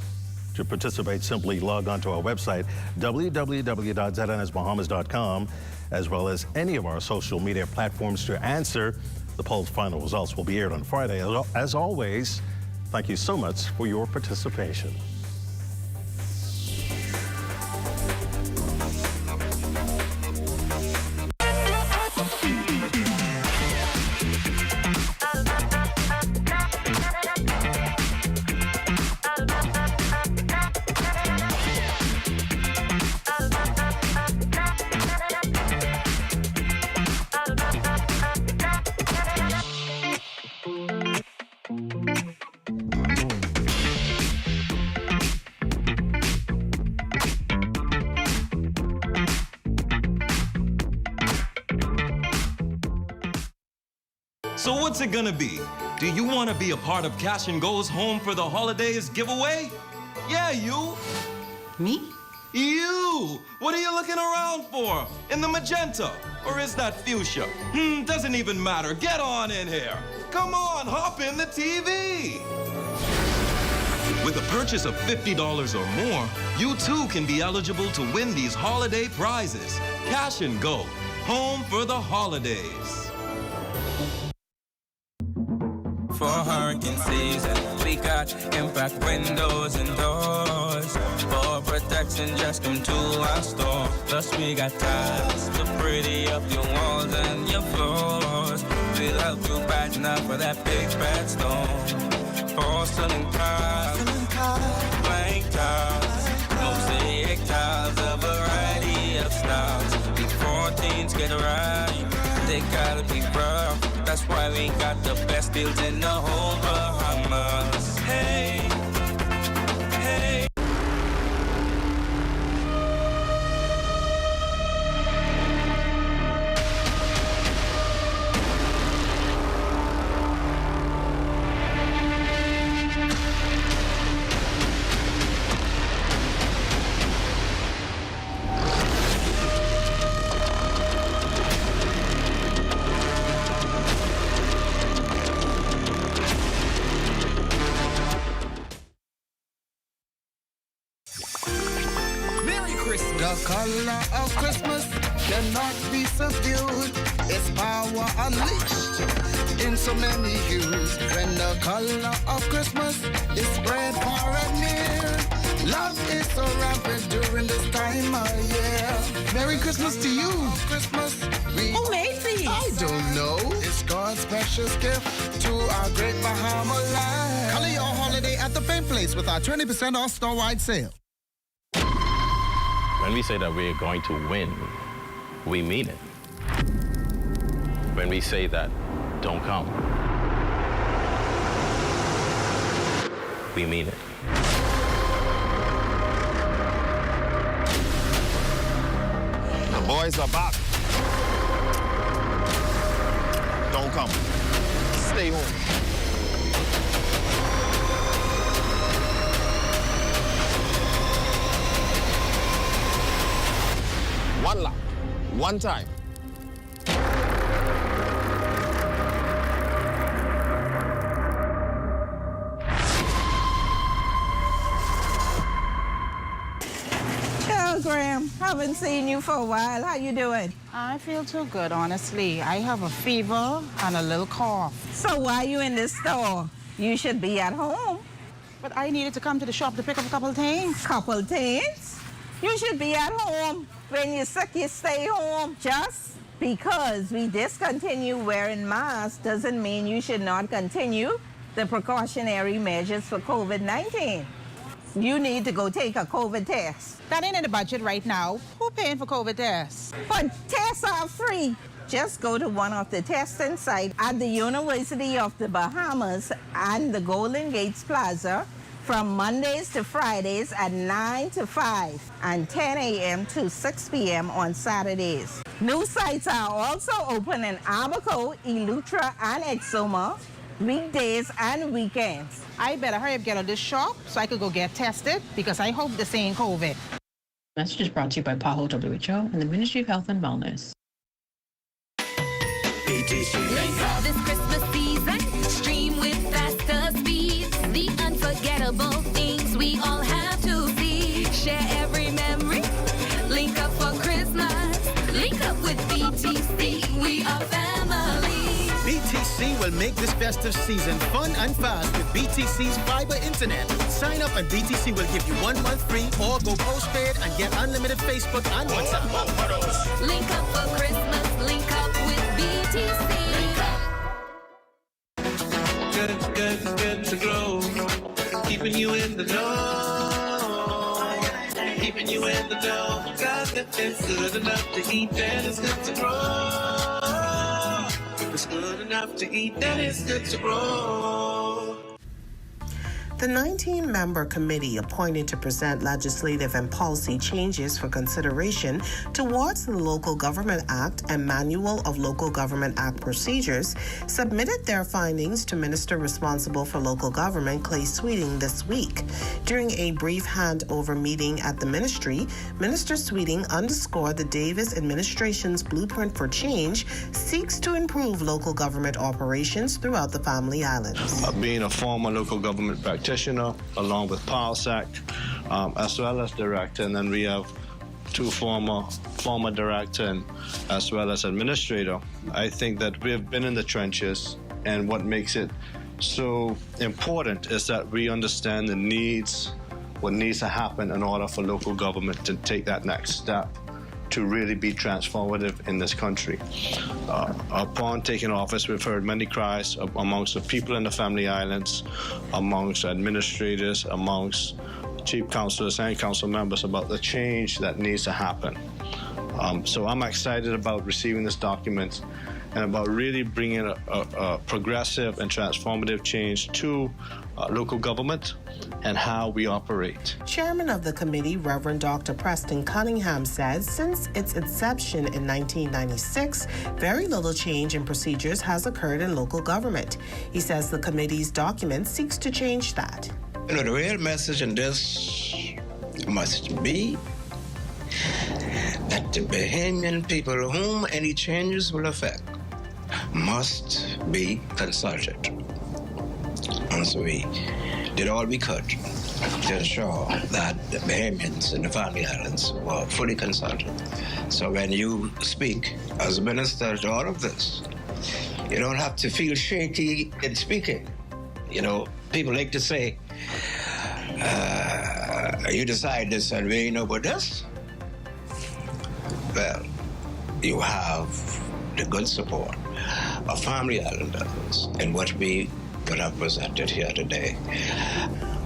To participate, simply log on to our website, www.znsbahamas.com, as well as any of our social media platforms to answer. The poll's final results will be aired on Friday. As always, thank you so much for your participation. So what's it gonna be? Do you want to be a part of Cash and Go's Home for the Holidays giveaway? Yeah, you. Me? You! What are you looking around for? In the magenta? Or is that fuchsia? Doesn't even matter. Get on in here. Come on, hop in the TV. With a purchase of $50 or more, you too can be eligible to win these holiday prizes. Cash and Go, Home for the Holidays. For hurricane season, we got impact windows and doors. For protection, just come to our store. Plus we got tiles to pretty up your walls and your floors. We'll help you brighten up for that big bad storm. Porcelain tiles, blank tiles, mosaic tiles, a variety of styles. These 14s get right, they gotta be bright. That's why we got the best deals in the whole Bahamas. Hey, hey. The color of Christmas cannot be subdued. Its power unleashed in so many hues. When the color of Christmas is spread far and near, love is so rampant during this time of year. Merry Christmas to you. Christmas. Who made these? I don't know. It's God's precious gift to our great Bahama land. Color your holiday at the Paint Place with our 20% off store-wide sale. When we say that we're going to win, we mean it. When we say that, don't come, we mean it. The boys are back. Don't come. Stay home. One lap, one time. Graham, haven't seen you for a while. How you doing? I feel too good, honestly. I have a fever and a little cough. So why are you in the store? You should be at home. But I needed to come to the shop to pick up a couple of things. Couple things? You should be at home. When you're sick, you stay home. Just because we discontinue wearing masks doesn't mean you should not continue the precautionary measures for COVID-19. You need to go take a COVID test. That ain't in the budget right now. Who paying for COVID tests? But tests are free. Just go to one of the testing sites at the University of the Bahamas and the Golden Gates Plaza from Mondays to Fridays at 9 to 5 and 10 a.m. to 6 p.m. on Saturdays. New sites are also open in Abaco, Eleuthera, and Exuma, weekdays and weekends. I better hurry up, get on this shop so I could go get tested because I hope this ain't COVID. Message is brought to you by PAHO WHO and the Ministry of Health and Wellness. This Christmas season, stream with faster speeds. The unforgettable things we all have to see. Share every memory. Link up for Christmas. Link up with BTC. We are family. BTC will make this festive season fun and fast with BTC's fiber internet. Sign up and BTC will give you 1 month free or go postpaid and get unlimited Facebook and WhatsApp. Link up for Christmas. Link up with BTC. Good to grow. Keeping you in the know. Keeping you in the know. God, it's good enough to eat and it's good to grow. It's good enough to eat, then it's good to grow. The 19-member committee appointed to present legislative and policy changes for consideration towards the Local Government Act and Manual of Local Government Act Procedures submitted their findings to Minister responsible for local government, Clay Sweeting, this week. During a brief handover meeting at the ministry, Minister Sweeting underscored the Davis administration's blueprint for change seeks to improve local government operations throughout the Family Islands. Being a former local government practitioner, along with PALSAC, as well as director, and then we have two former director and as well as administrator. I think that we've been in the trenches, and what makes it so important is that we understand the needs, what needs to happen in order for local government to take that next step to really be transformative in this country. Upon taking office, we've heard many cries amongst the people in the Family Islands, amongst administrators, amongst chief councilors and council members about the change that needs to happen. So I'm excited about receiving this document and about really bringing a progressive and transformative change to local government and how we operate. Chairman of the committee, Reverend Dr. Preston Cunningham, says since its inception in 1996, very little change in procedures has occurred in local government. He says the committee's document seeks to change that. You know, the real message in this must be that the Bahamian people whom any changes will affect must be consulted. And so we did all we could to ensure that the Bahamians in the Family Islands were fully consulted. So when you speak as a minister to all of this, you don't have to feel shaky in speaking. You know, people like to say, you decide this and we ain't know about this. Well, you have the good support of Family Islanders in what we would have presented here today.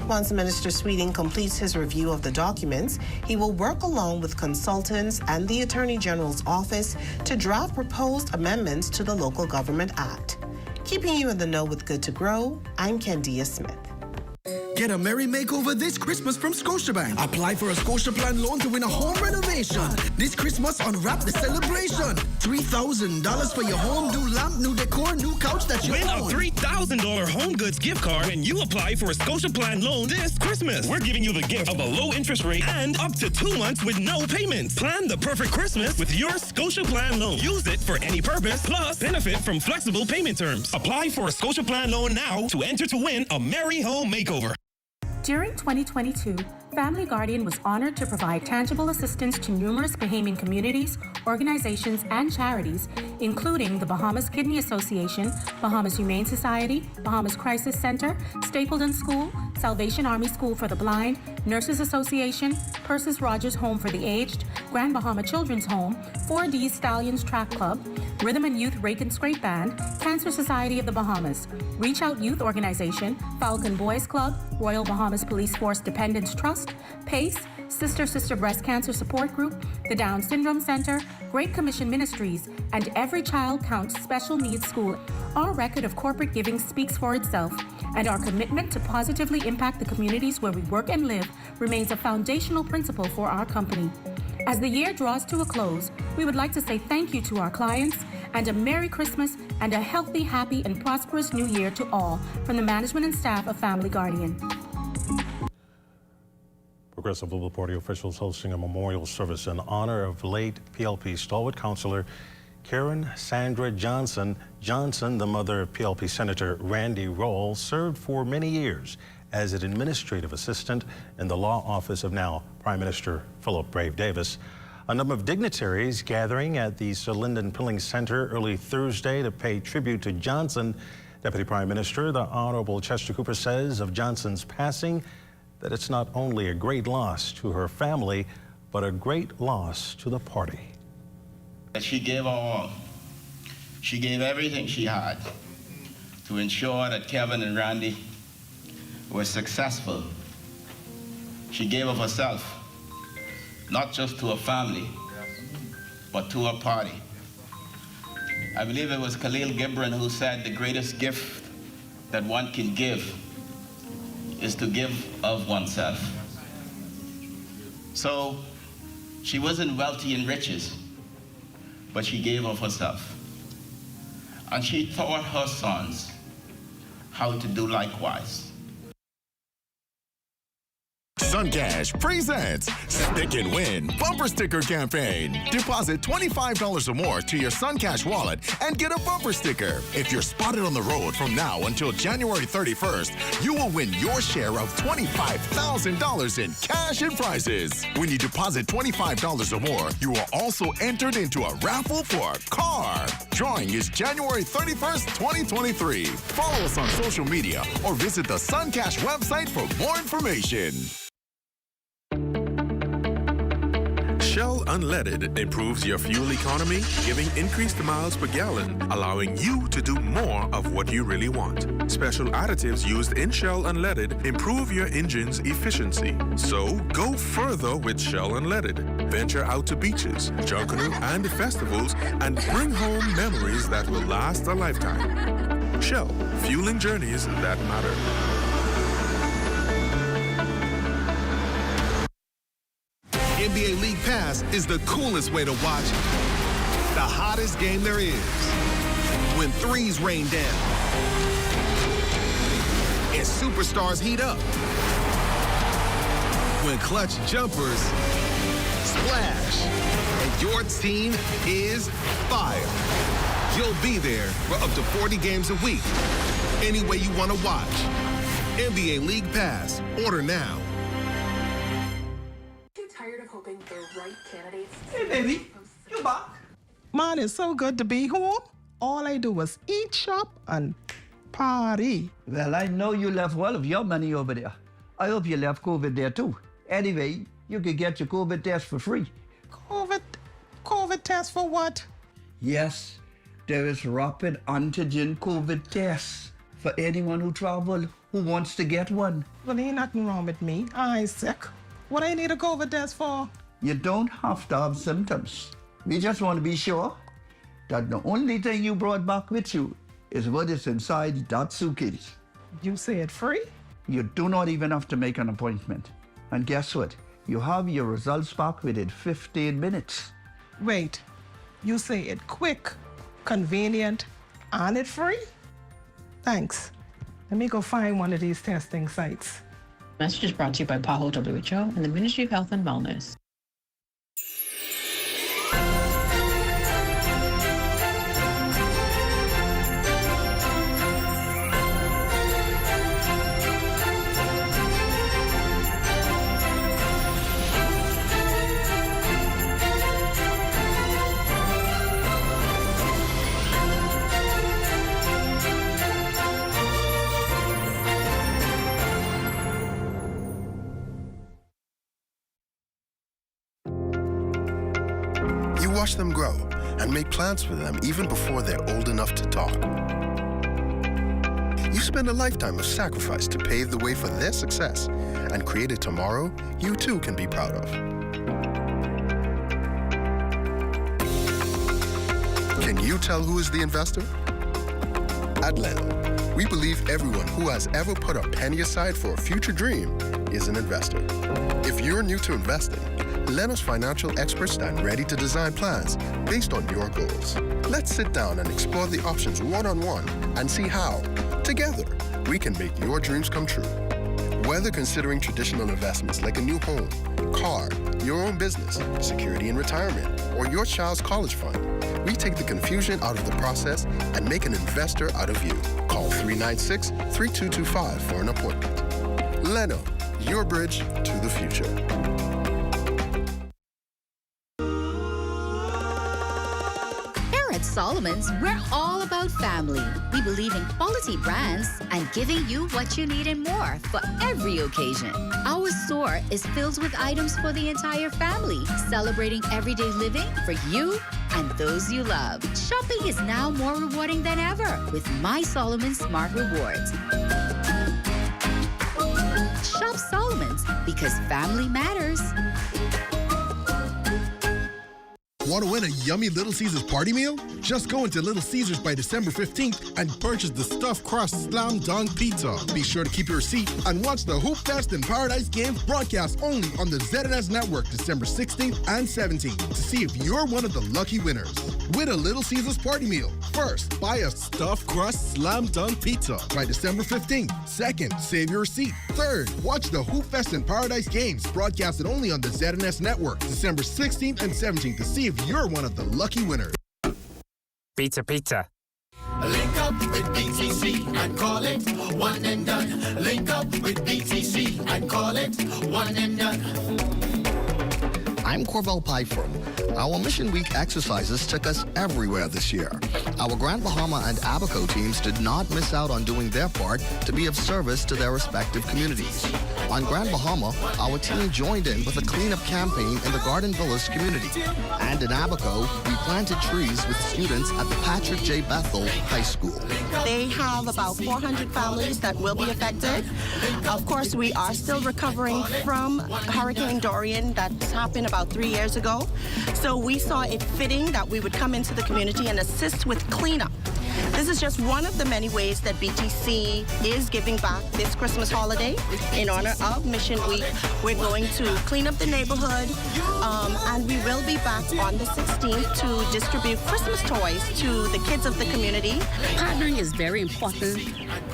Once Minister Sweeting completes his review of the documents, he will work along with consultants and the Attorney General's office to draft proposed amendments to the Local Government Act. Keeping you in the know with Good to Grow, I'm Candia Smith. Get a merry makeover this Christmas from Scotiabank. Apply for a Scotia Plan loan to win a home renovation. This Christmas, unwrap the celebration. $3,000 for your home, new lamp, new decor, new couch that you Win own. a $3,000 home goods gift card when you apply for a Scotia Plan loan this Christmas. We're giving you the gift of a low interest rate and up to 2 months with no payments. Plan the perfect Christmas with your Scotia Plan loan. Use it for any purpose, plus benefit from flexible payment terms. Apply for a Scotia Plan loan now to enter to win a merry home makeover. During 2022, Family Guardian was honored to provide tangible assistance to numerous Bahamian communities, organizations, and charities, including the Bahamas Kidney Association, Bahamas Humane Society, Bahamas Crisis Center, Stapleton School, Salvation Army School for the Blind, Nurses Association, Persis Rogers Home for the Aged, Grand Bahama Children's Home, 4D Stallions Track Club, Rhythm and Youth Rake and Scrape Band, Cancer Society of the Bahamas, Reach Out Youth Organization, Falcon Boys Club, Royal Bahamas Police Force Dependents Trust, PACE, Sister Breast Cancer Support Group, the Down Syndrome Center, Great Commission Ministries, and Every Child Counts Special Needs School. Our record of corporate giving speaks for itself, and our commitment to positively impact the communities where we work and live remains a foundational principle for our company. As the year draws to a close, we would like to say thank you to our clients and a Merry Christmas and a healthy, happy, and prosperous New Year to all from the management and staff of Family Guardian. Progressive Liberal Party officials hosting a memorial service in honor of late PLP stalwart councilor Karen Sandra Johnson. Johnson, the mother of PLP Senator Randy Roll, served for many years as an administrative assistant in the law office of now Prime Minister Philip Brave Davis. A number of dignitaries gathering at the Sir Lyndon Pilling Center early Thursday to pay tribute to Johnson. Deputy Prime Minister, the Honorable Chester Cooper, says of Johnson's passing that it's not only a great loss to her family, but a great loss to the party. She gave her all. She gave everything she had to ensure that Kevin and Randy were successful. She gave of herself, not just to her family, but to her party. I believe it was Khalil Gibran who said the greatest gift that one can give is to give of oneself. So she wasn't wealthy in riches, but she gave of herself. And she taught her sons how to do likewise. Suncash presents Stick and Win Bumper Sticker Campaign. Deposit $25 or more to your Suncash wallet and get a bumper sticker. If you're spotted on the road from now until January 31st, you will win your share of $25,000 in cash and prizes. When you deposit $25 or more, you are also entered into a raffle for a car. Drawing is January 31st, 2023. Follow us on social media or visit the Suncash website for more information. Shell Unleaded improves your fuel economy, giving increased miles per gallon, allowing you to do more of what you really want. Special additives used in Shell Unleaded improve your engine's efficiency. So go further with Shell Unleaded. Venture out to beaches, Junkanoo, and festivals and bring home memories that will last a lifetime. Shell, fueling journeys that matter. NBA League Pass is the coolest way to watch the hottest game there is. When threes rain down and superstars heat up. When clutch jumpers splash and your team is fire. You'll be there for up to 40 games a week. Any way you want to watch. NBA League Pass. Order now. Tired of hoping the right candidates. Hey, baby, you back? Man, it's so good to be home. All I do is eat, shop, and party. Well, I know you left all of your money over there. I hope you left COVID there too. Anyway, you could get your COVID test for free. COVID test for what? Yes, there is rapid antigen COVID tests for anyone who travel who wants to get one. Well, ain't nothing wrong with me. I ain't sick. What I need a COVID test for? You don't have to have symptoms. We just want to be sure that the only thing you brought back with you is what is inside that suitcase. You say it free? You do not even have to make an appointment. And guess what? You have your results back within 15 minutes. Wait, you say it quick, convenient, and it free? Thanks. Let me go find one of these testing sites. Message is brought to you by Paho WHO and the Ministry of Health and Wellness. Watch them grow and make plans for them even before they're old enough to talk. You spend a lifetime of sacrifice to pave the way for their success and create a tomorrow you too can be proud of. Can you tell who is the investor? At Leno, we believe everyone who has ever put a penny aside for a future dream is an investor. If you're new to investing, Leno's financial experts stand ready to design plans based on your goals. Let's sit down and explore the options one-on-one and see how, together, we can make your dreams come true. Whether considering traditional investments like a new home, car, your own business, security in retirement, or your child's college fund, we take the confusion out of the process and make an investor out of you. Call 396-3225 for an appointment. Leno, your bridge to the future. Solomon's, we're all about family. We believe in quality brands and giving you what you need and more for every occasion. Our store is filled with items for the entire family, celebrating everyday living for you and those you love. Shopping is now more rewarding than ever with My Solomon Smart Rewards. Shop Solomon's because family matters. Want to win a yummy Little Caesars party meal? Just go into Little Caesars by December 15th and purchase the stuffed crust slam dunk pizza. Be sure to keep your receipt and watch the Hoop Fest and Paradise Games broadcast only on the ZNS Network December 16th and 17th to see if you're one of the lucky winners. Win a Little Caesars party meal. First, buy a stuffed crust slam dunk pizza by December 15th. Second, save your receipt. Third, watch the Hoop Fest and Paradise Games broadcasted only on the ZNS Network December 16th and 17th to see if you're one of the lucky winners. Pizza. Link up with BTC and call it one and done. Link up with BTC and call it one and done. I'm Corvell Piper. Our Mission Week exercises took us everywhere this year. Our Grand Bahama and Abaco teams did not miss out on doing their part to be of service to their respective communities. On Grand Bahama, our team joined in with a cleanup campaign in the Garden Villas community. And in Abaco, we planted trees with students at the Patrick J. Bethel High School. They have about 400 families that will be affected. Of course, we are still recovering from Hurricane Dorian that happened about 3 years ago. So we saw it fitting that we would come into the community and assist with cleanup. This is just one of the many ways that BTC is giving back this Christmas holiday. In honor of Mission Week, we're going to clean up the neighborhood, and we will be back on the 16th to distribute Christmas toys to the kids of the community. Partnering is very important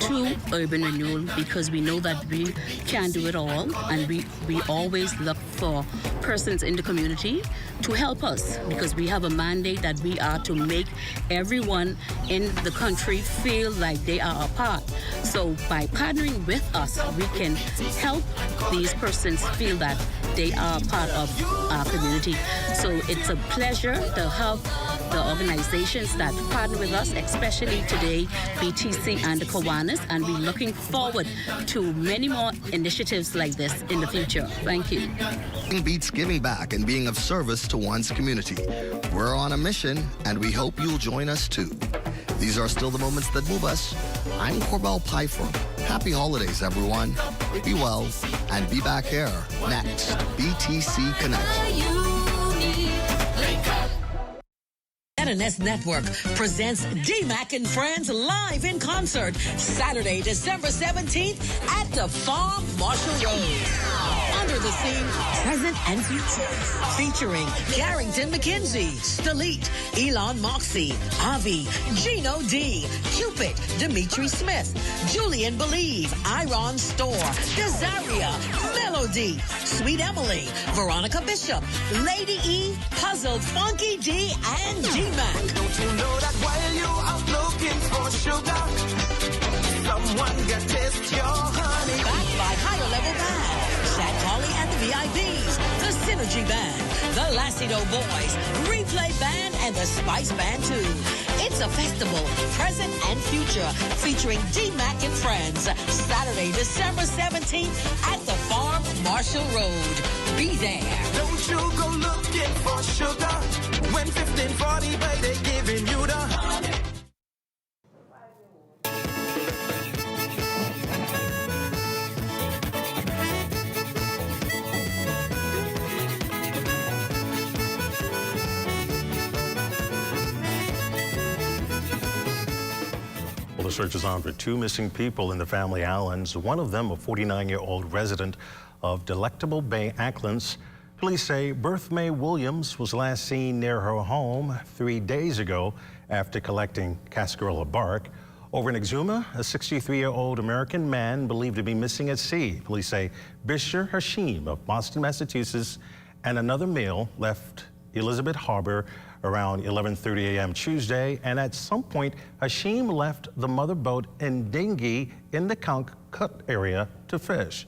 to urban renewal because we know that we can't do it all, and we always look for persons in the community to help us because we have a mandate that we are to make everyone in the country feel like they are a part. So by partnering with us, we can help these persons feel that they are a part of our community. So it's a pleasure to have the organizations that partner with us, especially today, BTC and the Kiwanis, and we're looking forward to many more initiatives like this in the future. Thank you. Beats giving back and being of service to one's community. We're on a mission, and we hope you'll join us too. These are still the moments that move us. I'm Corbell Pfeiffer. Happy holidays, everyone. Be well, and be back here next. BTC Connect. NS Network presents DMAC and Friends live in concert Saturday, December 17th at the Farm Marshall Road. Under the Sea, Present and Future, featuring Carrington McKenzie, Stalit, Elon Moxie, Avi, Gino D, Cupid, Dimitri Smith, Julian Believe, Iron Store, Desaria, Melody, Sweet Emily, Veronica Bishop, Lady E, Puzzle, Funky D, and D-Mac. Don't you know that while you out looking for sugar, someone can taste your honey? Backed by Higher Level Band, Shaq Holly and the VIBs, the Synergy Band, the Lacido Boys, Replay Band, and the Spice Band too. It's a festival, present and future, featuring D-Mac and Friends, Saturday, December 17th at the Farm Marshall Road. Be there. Don't you go looking for sugar when 1540 by they giving you the honey. Well, the search is on for two missing people in the family Allens. One of them, a 49-year-old resident of Delectable Bay, Acklands. Police say Bertha May Williams was last seen near her home 3 days ago after collecting cascarilla bark. Over in Exuma, a 63-year-old American man believed to be missing at sea. Police say Bisher Hashim of Boston, Massachusetts, and another male left Elizabeth Harbor around 11:30 a.m. Tuesday, and at some point, Hashim left the mother boat in dinghy in the Conch Cut area to fish.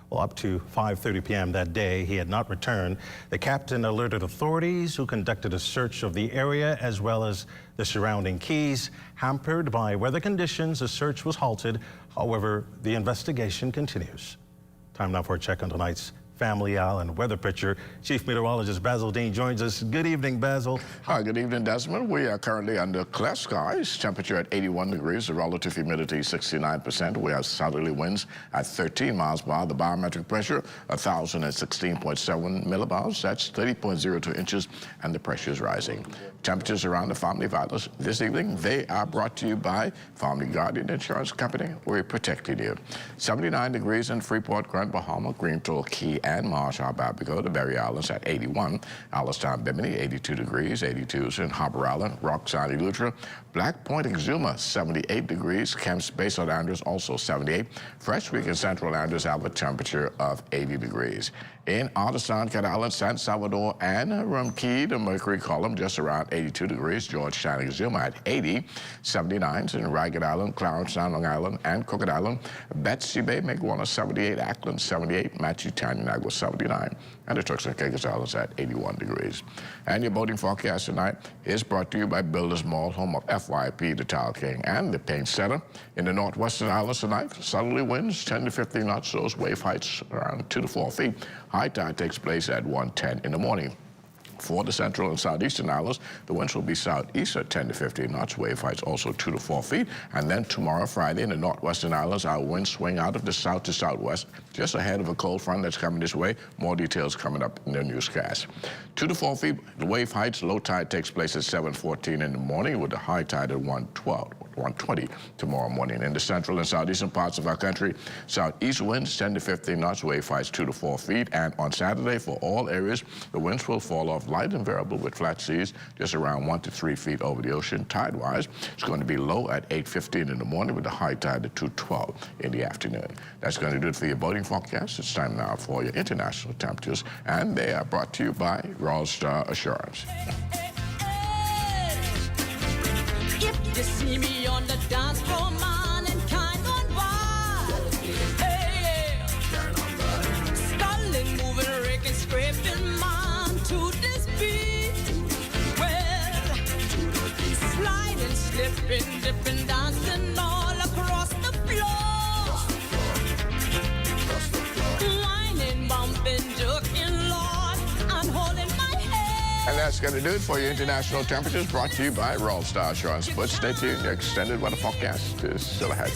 Well, up to 5:30 p.m. that day, he had not returned. The captain alerted authorities, who conducted a search of the area as well as the surrounding keys. Hampered by weather conditions, the search was halted. However, the investigation continues. Time now for a check on tonight's Family Island weather picture. Chief Meteorologist Basil Dean joins us. Good evening, Basil. Hi, good evening, Desmond. We are currently under clear skies. Temperature at 81 degrees, the relative humidity 69%. We have southerly winds at 13 miles per hour. The barometric pressure 1,016.7 millibars. That's 30.02 inches, and the pressure is rising. Temperatures around the Family Islands this evening, they are brought to you by Family Guardian Insurance Company. We're protecting you. 79 degrees in Freeport, Grand Bahama, Greenville, Key, and Marsh, Abaco, the Berry Islands at 81. Allenstown, Bimini, 82 degrees, 82 in Harbor Island, Roxanne, Eleuthera, Black Point, Exuma, 78 degrees. Kemp's Base of Andrews, also 78. Fresh Creek and Central Andrews have a temperature of 80 degrees. In Artisan, Cat Island, San Salvador, and Rumkey, the mercury column just around 82 degrees. Georgetown, Exuma at 80. 79s in Ragged Island, Clarence, Long Island, and Crooked Island. Betsy Bay, Meguana, 78. Ackland, 78. Matthew, 99. Trinidad was 79, and the Turks and Caicos Islands at 81 degrees. And your boating forecast tonight is brought to you by Builders Mall, home of FYP, the Tile King, and the Paint Center. In the northwestern islands tonight, southerly winds 10 to 15 knots, those wave heights around 2 to 4 feet. High tide takes place at 1:10 in the morning. For the central and southeastern islands, the winds will be southeast at 10 to 15 knots, wave heights also 2 to 4 feet. And then tomorrow, Friday, in the northwestern islands, our winds swing out of the south to southwest, just ahead of a cold front that's coming this way. More details coming up in the newscast. 2 to 4 feet, the wave heights, low tide takes place at 7:14 in the morning with the high tide at 1:20 tomorrow morning. In the central and southeastern parts of our country, southeast winds 10 to 15 knots, wave heights 2 to 4 feet. And on Saturday, for all areas, the winds will fall off light and variable with flat seas just around 1 to 3 feet over the ocean. Tide-wise, it's going to be low at 8:15 in the morning with the high tide at 2:12 in the afternoon. That's going to do it for your boating forecast. It's time now for your international temperatures, and they are brought to you by Royal Star Assurance. If you see me on the dance floor, man, and kind on wild, hey, sculling, moving, raking, scraping, man, to this beat. Well, sliding, slipping, dipping, dancing all across the floor. Whining, bumping, jerking, Lord, and holding my head. And that's going to do it for your international temperatures, brought to you by Royal Star Assurance. But stay tuned, the extended weather forecast is still ahead.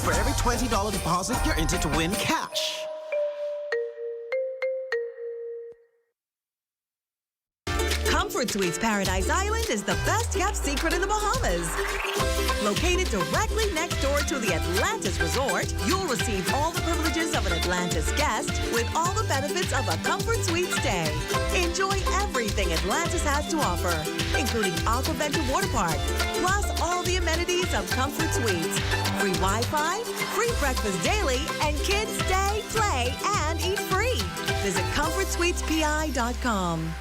For every $20 deposit, you're entered to win cash. Comfort Suites Paradise Island is the best-kept secret in the Bahamas. Located directly next door to the Atlantis Resort, you'll receive all the privileges of an Atlantis guest with all the benefits of a Comfort Suite stay. Enjoy everything Atlantis has to offer, including Aquaventure Water Park, plus all the amenities of Comfort Suites. Free Wi-Fi, free breakfast daily, and kids stay, play, and eat free. Visit ComfortSuitesPI.com.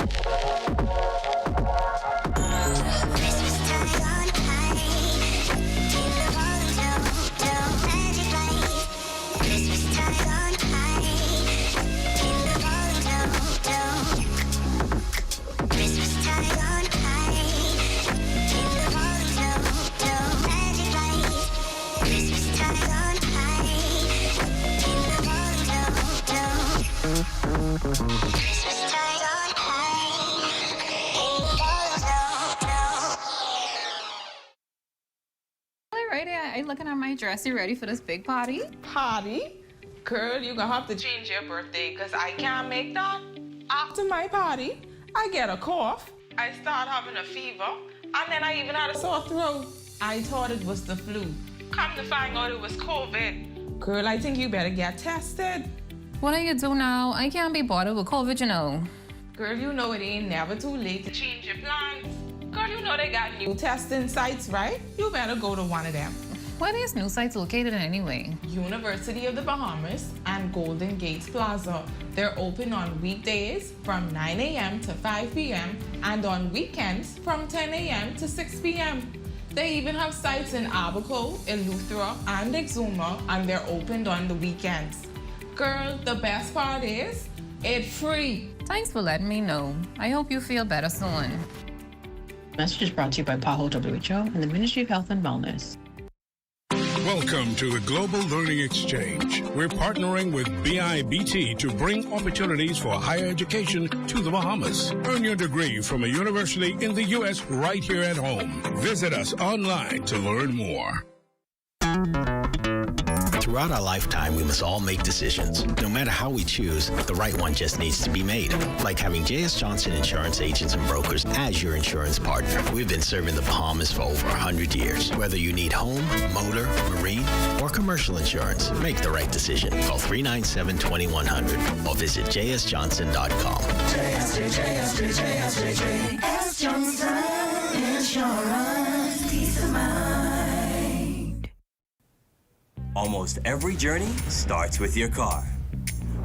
Are you looking at my dress? You ready for this big party? Party? Girl, you're gonna have to change your birthday because I can't make that. After my party, I get a cough, I start having a fever, and then I even had a sore throat. I thought it was the flu. Come to find out it was COVID. Girl, I think you better get tested. What do you do now? I can't be bothered with COVID, you know. Girl, you know it ain't never too late to change your plans. Girl, you know they got new testing sites, right? You better go to one of them. Where are these new sites located anyway? University of the Bahamas and Golden Gates Plaza. They're open on weekdays from 9 a.m. to 5 p.m. and on weekends from 10 a.m. to 6 p.m. They even have sites in Abaco, Eleuthera, and Exuma, and they're opened on the weekends. Girl, the best part is, it's free. Thanks for letting me know. I hope you feel better soon. Message is brought to you by WHO and the Ministry of Health and Wellness. Welcome to the Global Learning Exchange. We're partnering with BIBT to bring opportunities for higher education to the Bahamas. Earn your degree from a university in the U.S. right here at home. Visit us online to learn more. Throughout our lifetime, we must all make decisions. No matter how we choose, the right one just needs to be made. Like having J.S. Johnson Insurance Agents and Brokers as your insurance partner. We've been serving the Bahamas for over 100 years. Whether you need home, motor, marine, or commercial insurance, make the right decision. Call 397-2100 or visit jsjohnson.com. JS Johnson Insurance. Peace of mind. Almost every journey starts with your car.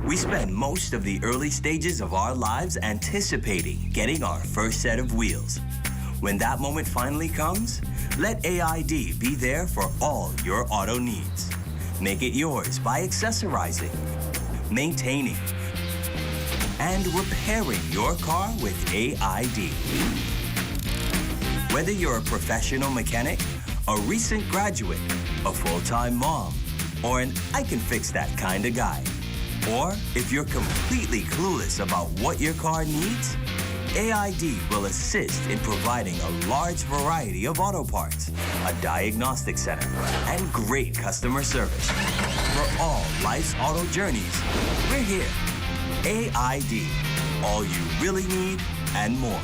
We spend most of the early stages of our lives anticipating getting our first set of wheels. When that moment finally comes, let AID be there for all your auto needs. Make it yours by accessorizing, maintaining, and repairing your car with AID. Whether you're a professional mechanic, a recent graduate, a full-time mom, or an I can fix that kind of guy. Or if you're completely clueless about what your car needs, AID will assist in providing a large variety of auto parts, a diagnostic center, and great customer service. For all life's auto journeys, we're here. AID, all you really need and more.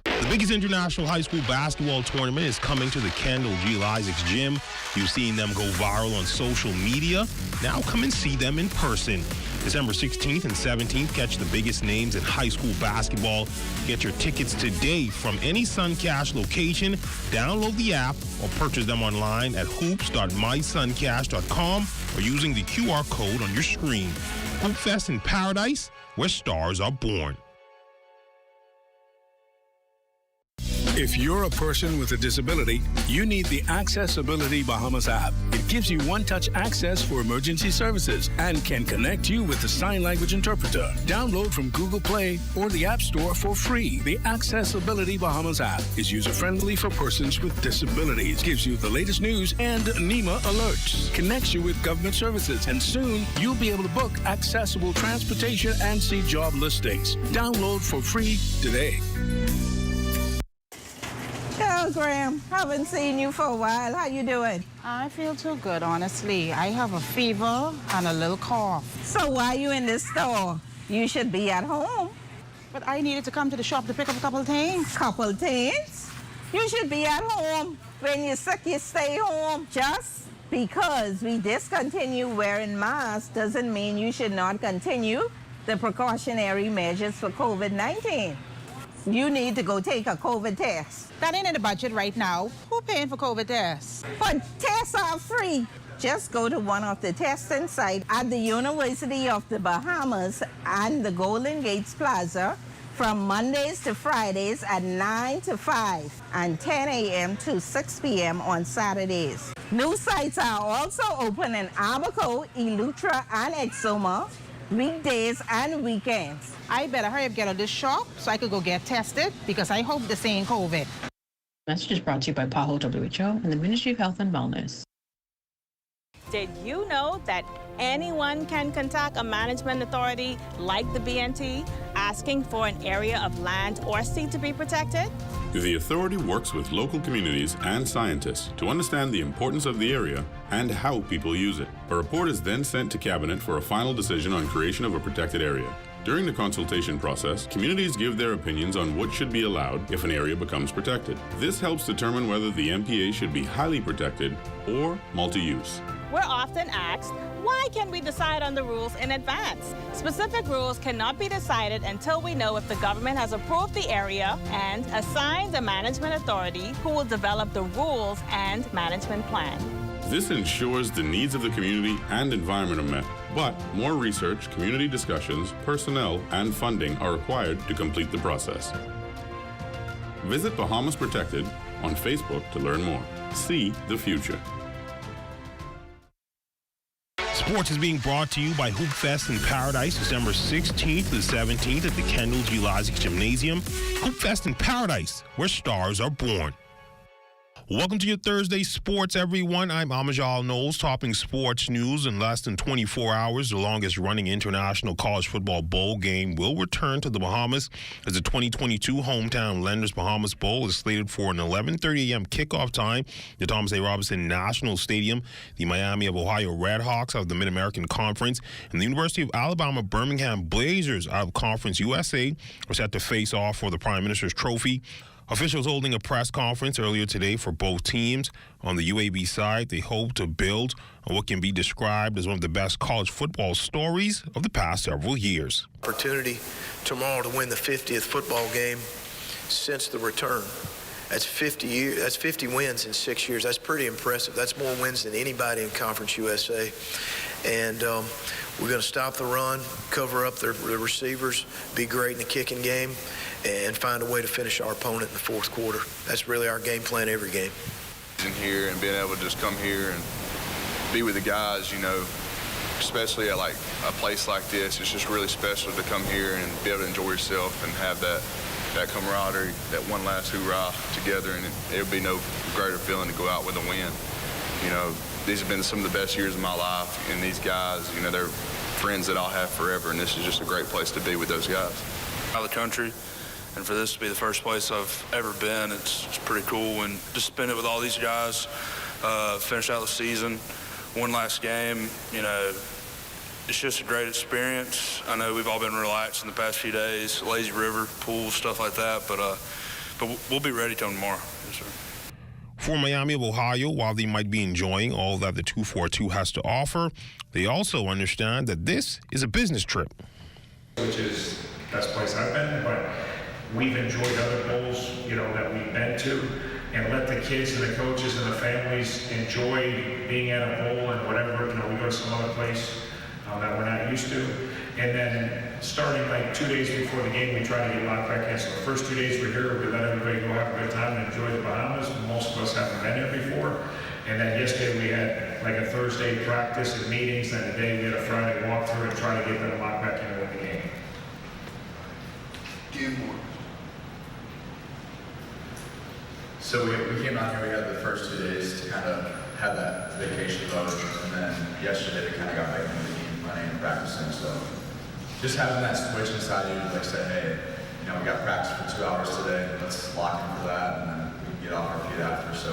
The biggest international high school basketball tournament is coming to the Kendall G. Isaacs Gym. You've seen them go viral on social media. Now come and see them in person. December 16th and 17th, catch the biggest names in high school basketball. Get your tickets today from any SunCash location. Download the app or purchase them online at hoops.mysuncash.com or using the QR code on your screen. Hoop Fest in Paradise, where stars are born. If you're a person with a disability, you need the Accessibility Bahamas app. It gives you one-touch access for emergency services and can connect you with the sign language interpreter. Download from Google Play or the App Store for free. The Accessibility Bahamas app is user-friendly for persons with disabilities, gives you the latest news and NEMA alerts, connects you with government services, and soon you'll be able to book accessible transportation and see job listings. Download for free today. Hello, Graham. Haven't seen you for a while. How you doing? I feel too good, honestly. I have a fever and a little cough. So why are you in the store? You should be at home. But I needed to come to the shop to pick up a couple of things. Couple things? You should be at home. When you're sick, you stay home. Just because we discontinue wearing masks doesn't mean you should not continue the precautionary measures for COVID-19. You need to go take a COVID test. That ain't in the budget right now. Who paying for COVID tests? But tests are free. Just go to one of the testing sites at the University of the Bahamas and the Golden Gates Plaza from Mondays to Fridays at 9 to 5 and 10 a.m. to 6 p.m. on Saturdays. New sites are also open in Abaco, Eleuthera, and Exuma, weekdays and weekends. I better hurry up, get on this shop so I could go get tested because I hope this ain't COVID. Message is brought to you by PAHO WHO and the Ministry of Health and Wellness. Did you know that anyone can contact a management authority like the BNT asking for an area of land or sea to be protected? The authority works with local communities and scientists to understand the importance of the area and how people use it. A report is then sent to Cabinet for a final decision on creation of a protected area. During the consultation process, communities give their opinions on what should be allowed if an area becomes protected. This helps determine whether the MPA should be highly protected or multi-use. We're often asked, why can't we decide on the rules in advance? Specific rules cannot be decided until we know if the government has approved the area and assigned a management authority who will develop the rules and management plan. This ensures the needs of the community and environment are met, but more research, community discussions, personnel, and funding are required to complete the process. Visit Bahamas Protected on Facebook to learn more. See the future. Sports is being brought to you by Hoop Fest in Paradise, December 16th to the 17th at the Kendall G. Isaacs Gymnasium. Hoop Fest in Paradise, where stars are born. Welcome to your Thursday Sports, everyone. I'm Amajal Knowles, topping sports news. In less than 24 hours, the longest-running international college football bowl game will return to the Bahamas as the 2022 hometown Lenders Bahamas Bowl is slated for an 11:30 a.m. kickoff time at Thomas A. Robinson National Stadium. The Miami of Ohio Redhawks out of the Mid-American Conference and the University of Alabama Birmingham Blazers out of Conference USA are set to face off for the Prime Minister's Trophy. Officials holding a press conference earlier today for both teams. On the UAB side, they hope to build on what can be described as one of the best college football stories of the past several years. Opportunity tomorrow to win the 50th football game since the return. That's 50 years. That's 50 wins in 6 years. That's pretty impressive. That's more wins than anybody in Conference USA. And we're going to stop the run, cover up the receivers, be great in the kicking game, and find a way to finish our opponent in the fourth quarter. That's really our game plan every game. In here and being able to just come here and be with the guys, you know, especially at like a place like this, it's just really special to come here and be able to enjoy yourself and have that camaraderie, that one last hoorah together, and it'll be no greater feeling to go out with a win. You know, these have been some of the best years of my life, and these guys, you know, they're friends that I'll have forever, and this is just a great place to be with those guys. Out of the country, and for this to be the first place I've ever been, it's pretty cool, and just spend it with all these guys, finish out the season, one last game, you know, it's just a great experience. I know we've all been relaxed in the past few days, lazy river, pool, stuff like that, but we'll be ready till tomorrow. Yes, sir. For Miami of Ohio, while they might be enjoying all that the 242 has to offer, they also understand that this is a business trip. Which is the best place I've been, but we've enjoyed other bowls, you know, that we've been to, and let the kids and the coaches and the families enjoy being at a bowl and whatever, you know, we go to some other place that we're not used to. And then starting like 2 days before the game, we try to get locked back in. So the first 2 days we're here, we let everybody go have a good time and enjoy the Bahamas. Most of us haven't been here before. And then yesterday we had like a Thursday practice and meetings, and today we had a Friday walkthrough and try to get them locked back into the game. So we came out here, we had the first 2 days to kind of have that vacation mode, and then yesterday we kind of got back into the game planning and practicing. So just having that switch inside you to like say, hey, you know, we got practice for 2 hours today, let's lock in for that, and then we can get off our feet after. So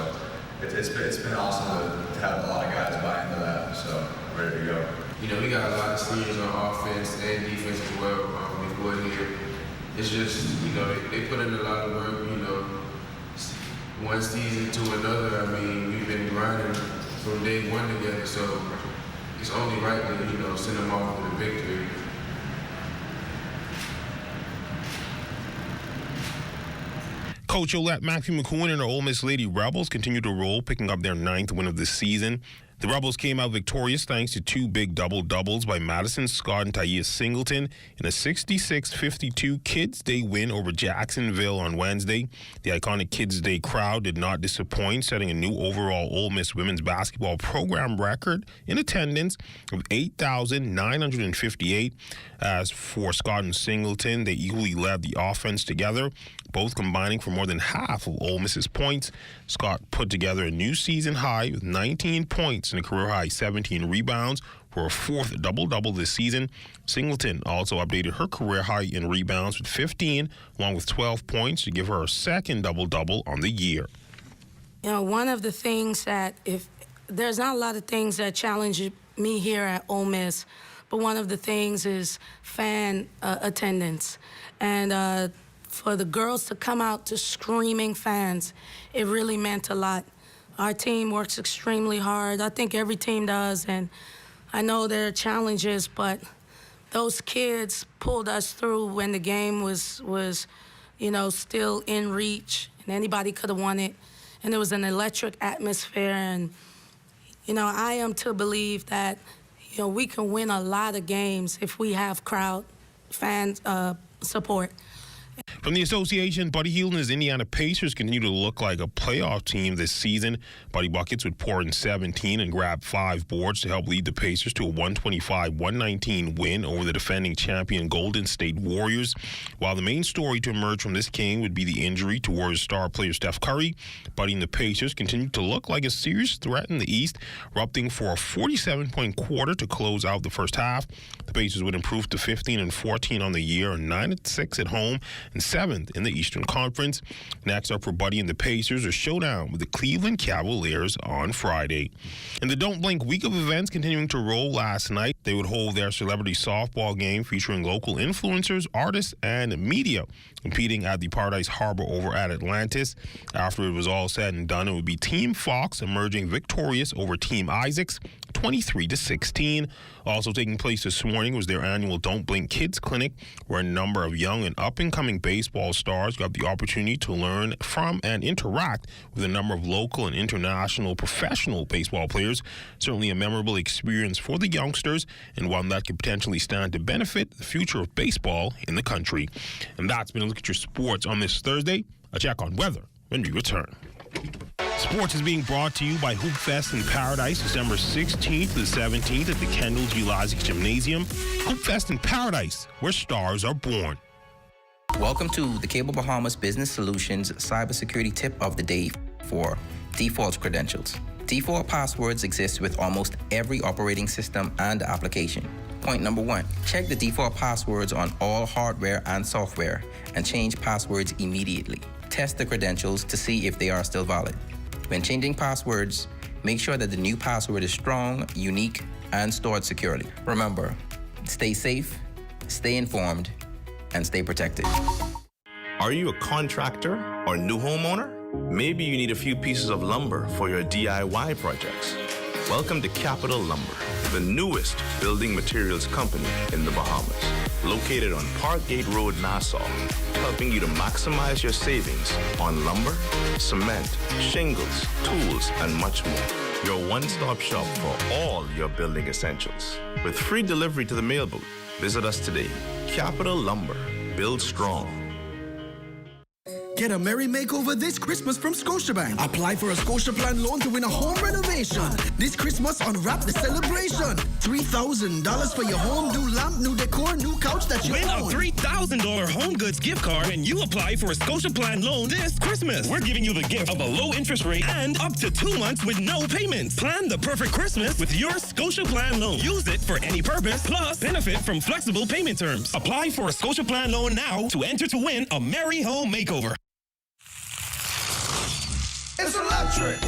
it's been awesome to have a lot of guys buy into that, so ready to go. You know, we got a lot of seniors on offense and defense as well. We go in here. It's just, you know, they put in a lot of work, you know, one season to another. I mean, we've been grinding from day one together, so it's only right to, you know, send them off with a victory. Coach-elect Matthew McCoon and our Ole Miss Lady Rebels continue to roll, picking up their 9th win of the season. The Rebels came out victorious thanks to 2 big double-doubles by Madison Scott and Taia Singleton in a 66-52 Kids Day win over Jacksonville on Wednesday. The iconic Kids Day crowd did not disappoint, setting a new overall Ole Miss women's basketball program record in attendance of 8,958. As for Scott and Singleton, they equally led the offense together, both combining for more than half of Ole Miss's points. Scott put together a new season high with 19 points and a career-high 17 rebounds for a 4th double-double this season. Singleton also updated her career high in rebounds with 15, along with 12 points to give her a 2nd double-double on the year. You know, one of the things that, if there's not a lot of things that challenge me here at Ole Miss, but one of the things is fan attendance. And for the girls to come out to screaming fans, it really meant a lot. Our team works extremely hard. I think every team does, and I know there are challenges, but those kids pulled us through when the game was you know, still in reach, and anybody could have won it. And there was an electric atmosphere, and, you know, I am to believe that, you know, we can win a lot of games if we have fan support. From the association, Buddy Hield and his Indiana Pacers continue to look like a playoff team this season. Buddy Buckets would pour in 17 and grab 5 boards to help lead the Pacers to a 125-119 win over the defending champion Golden State Warriors. While the main story to emerge from this game would be the injury to Warriors star player Steph Curry, Buddy and the Pacers continue to look like a serious threat in the East, erupting for a 47-point quarter to close out the first half. The Pacers would improve to 15-14 on the year and 9-6 at home and 7th in the Eastern Conference. Next up for Buddy and the Pacers, a showdown with the Cleveland Cavaliers on Friday. In the Don't Blink week of events continuing to roll last night, they would hold their celebrity softball game featuring local influencers, artists, and media competing at the Paradise Harbor over at Atlantis. After it was all said and done, it would be Team Fox emerging victorious over Team Isaacs, 23-16. Also taking place this morning was their annual Don't Blink Kids Clinic, where a number of young and up-and-coming baseball stars got the opportunity to learn from and interact with a number of local and international professional baseball players. Certainly a memorable experience for the youngsters and one that could potentially stand to benefit the future of baseball in the country. And that's been a look at your sports on this Thursday. A check on weather when we return. Sports is being brought to you by Hoop Fest in Paradise, December 16th to the 17th at the Kendall G. Lozic Gymnasium. Hoop Fest in Paradise, where stars are born. Welcome to the Cable Bahamas Business Solutions Cybersecurity Tip of the Day for default credentials. Default passwords exist with almost every operating system and application. Point number 1, check the default passwords on all hardware and software and change passwords immediately. Test the credentials to see if they are still valid. When changing passwords, make sure that the new password is strong, unique, and stored securely. Remember, stay safe, stay informed, and stay protected. Are you a contractor or new homeowner? Maybe you need a few pieces of lumber for your DIY projects. Welcome to Capital Lumber, the newest building materials company in the Bahamas. Located on Parkgate Road, Nassau, helping you to maximize your savings on lumber, cement, shingles, tools, and much more. Your one-stop shop for all your building essentials. With free delivery to the mail booth, visit us today. Capital Lumber, build strong. Get a merry makeover this Christmas from Scotiabank. Apply for a Scotia Plan loan to win a home renovation. This Christmas, unwrap the celebration. $3,000 for your home, new lamp, new decor, new couch that you Win own. a $3,000 home goods gift card when you apply for a Scotia Plan loan this Christmas. We're giving you the gift of a low interest rate and up to 2 months with no payments. Plan the perfect Christmas with your Scotia Plan loan. Use it for any purpose, plus benefit from flexible payment terms. Apply for a Scotia Plan loan now to enter to win a merry home makeover. It's electric.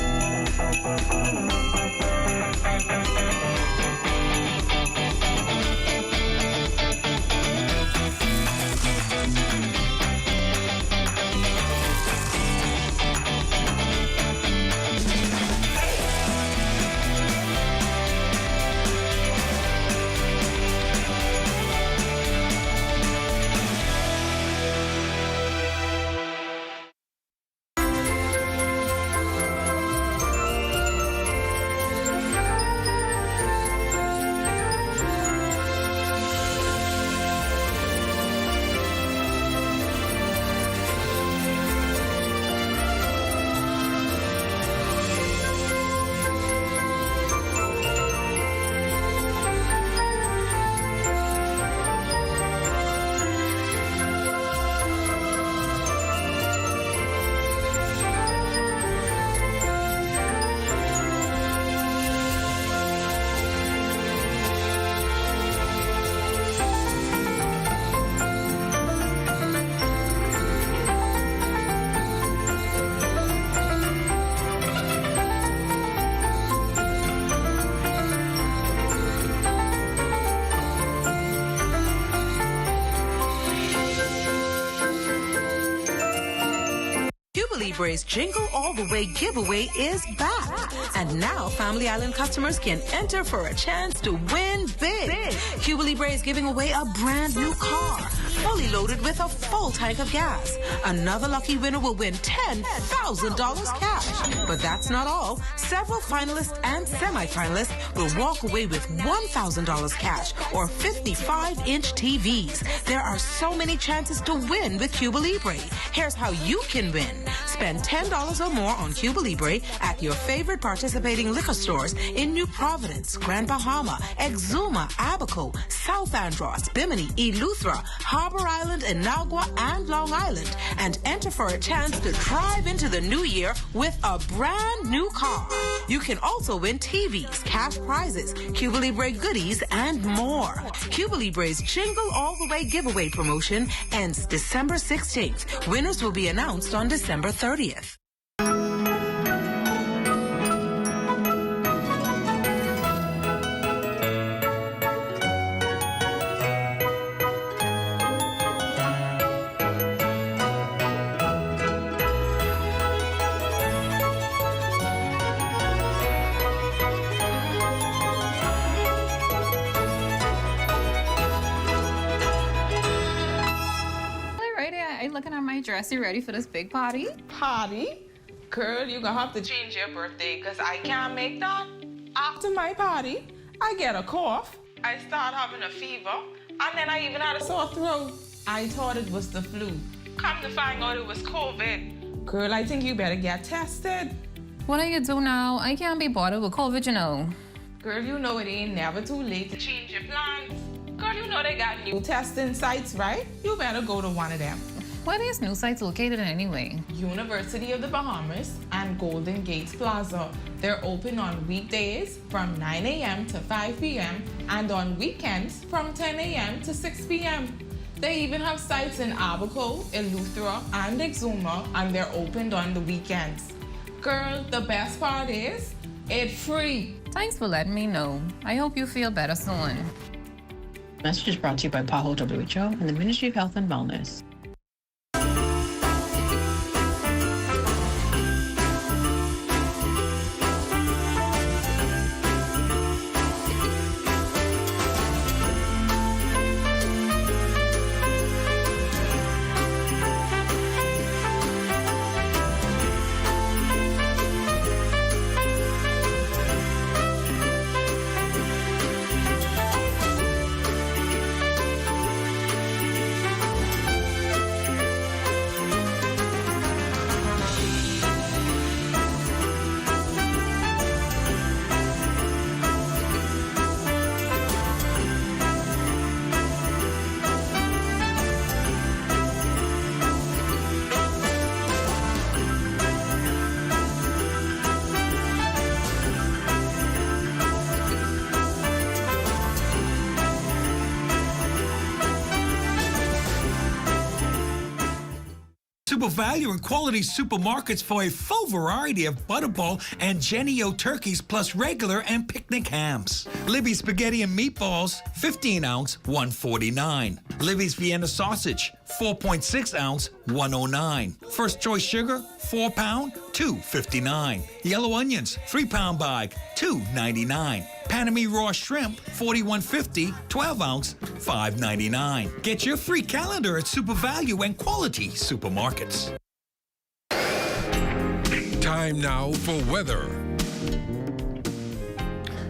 Libre's Jingle All the Way giveaway is back. And now Family Island customers can enter for a chance to win big. Cuba Libre is giving away a brand new car, fully loaded with a full tank of gas. Another lucky winner will win $10,000 cash. But that's not all. Several finalists and semi-finalists will walk away with $1,000 cash or 55-inch TVs. There are so many chances to win with Cuba Libre. Here's how you can win. Spend $10 or more on Cuba Libre at your favorite participating liquor stores in New Providence, Grand Bahama, Exuma, Abaco, South Andros, Bimini, Eleuthera, Harbor Island, Inagua, and Long Island, and enter for a chance to drive into the new year with a brand new car. You can also win TVs, cash prizes, Cuba Libre goodies, and more. Cuba Libre's Jingle All the Way giveaway promotion ends December 16th. Winners will be announced on December 30th. Looking at my dress, you ready for this big party? Party? Girl, you're gonna have to change your birthday because I can't make that. After my party, I get a cough, I start having a fever, and then I even had a sore throat. I thought it was the flu. Come to find out it was COVID. Girl, I think you better get tested. What do you do now? I can't be bothered with COVID, you know. Girl, you know it ain't never too late to change your plans. Girl, you know they got new testing sites, right? You better go to one of them. Where are these new sites located anyway? University of the Bahamas and Golden Gates Plaza. They're open on weekdays from 9 a.m. to 5 p.m. and on weekends from 10 a.m. to 6 p.m. They even have sites in Abaco, Eleuthera, and Exuma, and they're opened on the weekends. Girl, the best part is, it's free. Thanks for letting me know. I hope you feel better soon. Message is brought to you by PAHO WHO and the Ministry of Health and Wellness. Super value and quality supermarkets for a full variety of Butterball and Jennie-O turkeys plus regular and picnic hams. Libby's spaghetti and meatballs, 15 ounce, $1.49. Libby's Vienna sausage, 4.6 ounce, $1.09. First choice sugar, 4 pound, $2.59. Yellow onions, 3 pound bag, $2.99. Panamie raw shrimp, $41.50, 12 ounce, $5.99. Get your free calendar at Super Value and Quality Supermarkets. Time now for weather.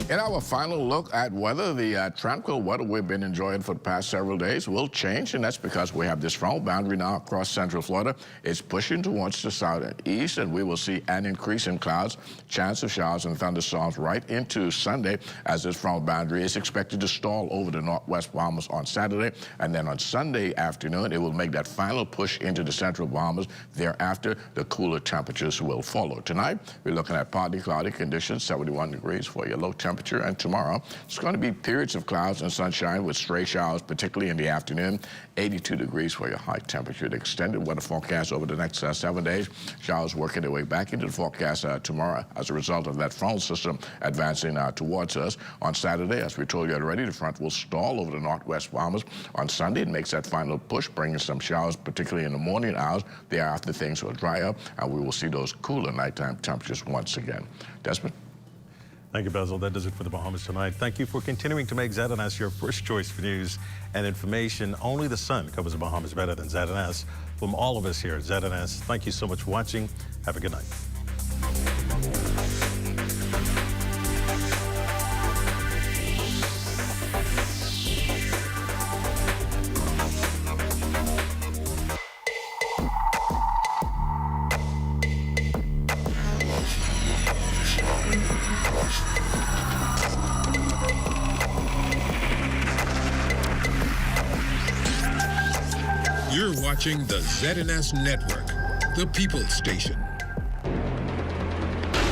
In our final look at weather, the tranquil weather we've been enjoying for the past several days will change, and that's because we have this front boundary now across central Florida. It's pushing towards the south and east, and we will see an increase in clouds, chance of showers and thunderstorms right into Sunday, as this front boundary is expected to stall over the northwest Bahamas on Saturday, and then on Sunday afternoon, it will make that final push into the central Bahamas. Thereafter, the cooler temperatures will follow. Tonight, we're looking at partly cloudy conditions, 71 degrees for your low temperature. temperature. And tomorrow, it's going to be periods of clouds and sunshine with stray showers, particularly in the afternoon. 82 degrees for your high temperature. The extended weather forecast over the next 7 days. Showers working their way back into the forecast tomorrow as a result of that frontal system advancing towards us. On Saturday, as we told you already, the front will stall over the northwest Bahamas. On Sunday, it makes that final push, bringing some showers, particularly in the morning hours. Thereafter, things will dry up, and we will see those cooler nighttime temperatures once again. Desmond? Thank you, Basil. That does it for the Bahamas tonight. Thank you for continuing to make ZNS your first choice for news and information. Only the sun covers the Bahamas better than ZNS. From all of us here at ZNS, thank you so much for watching. Have a good night. You're watching the ZNS Network, the People's Station.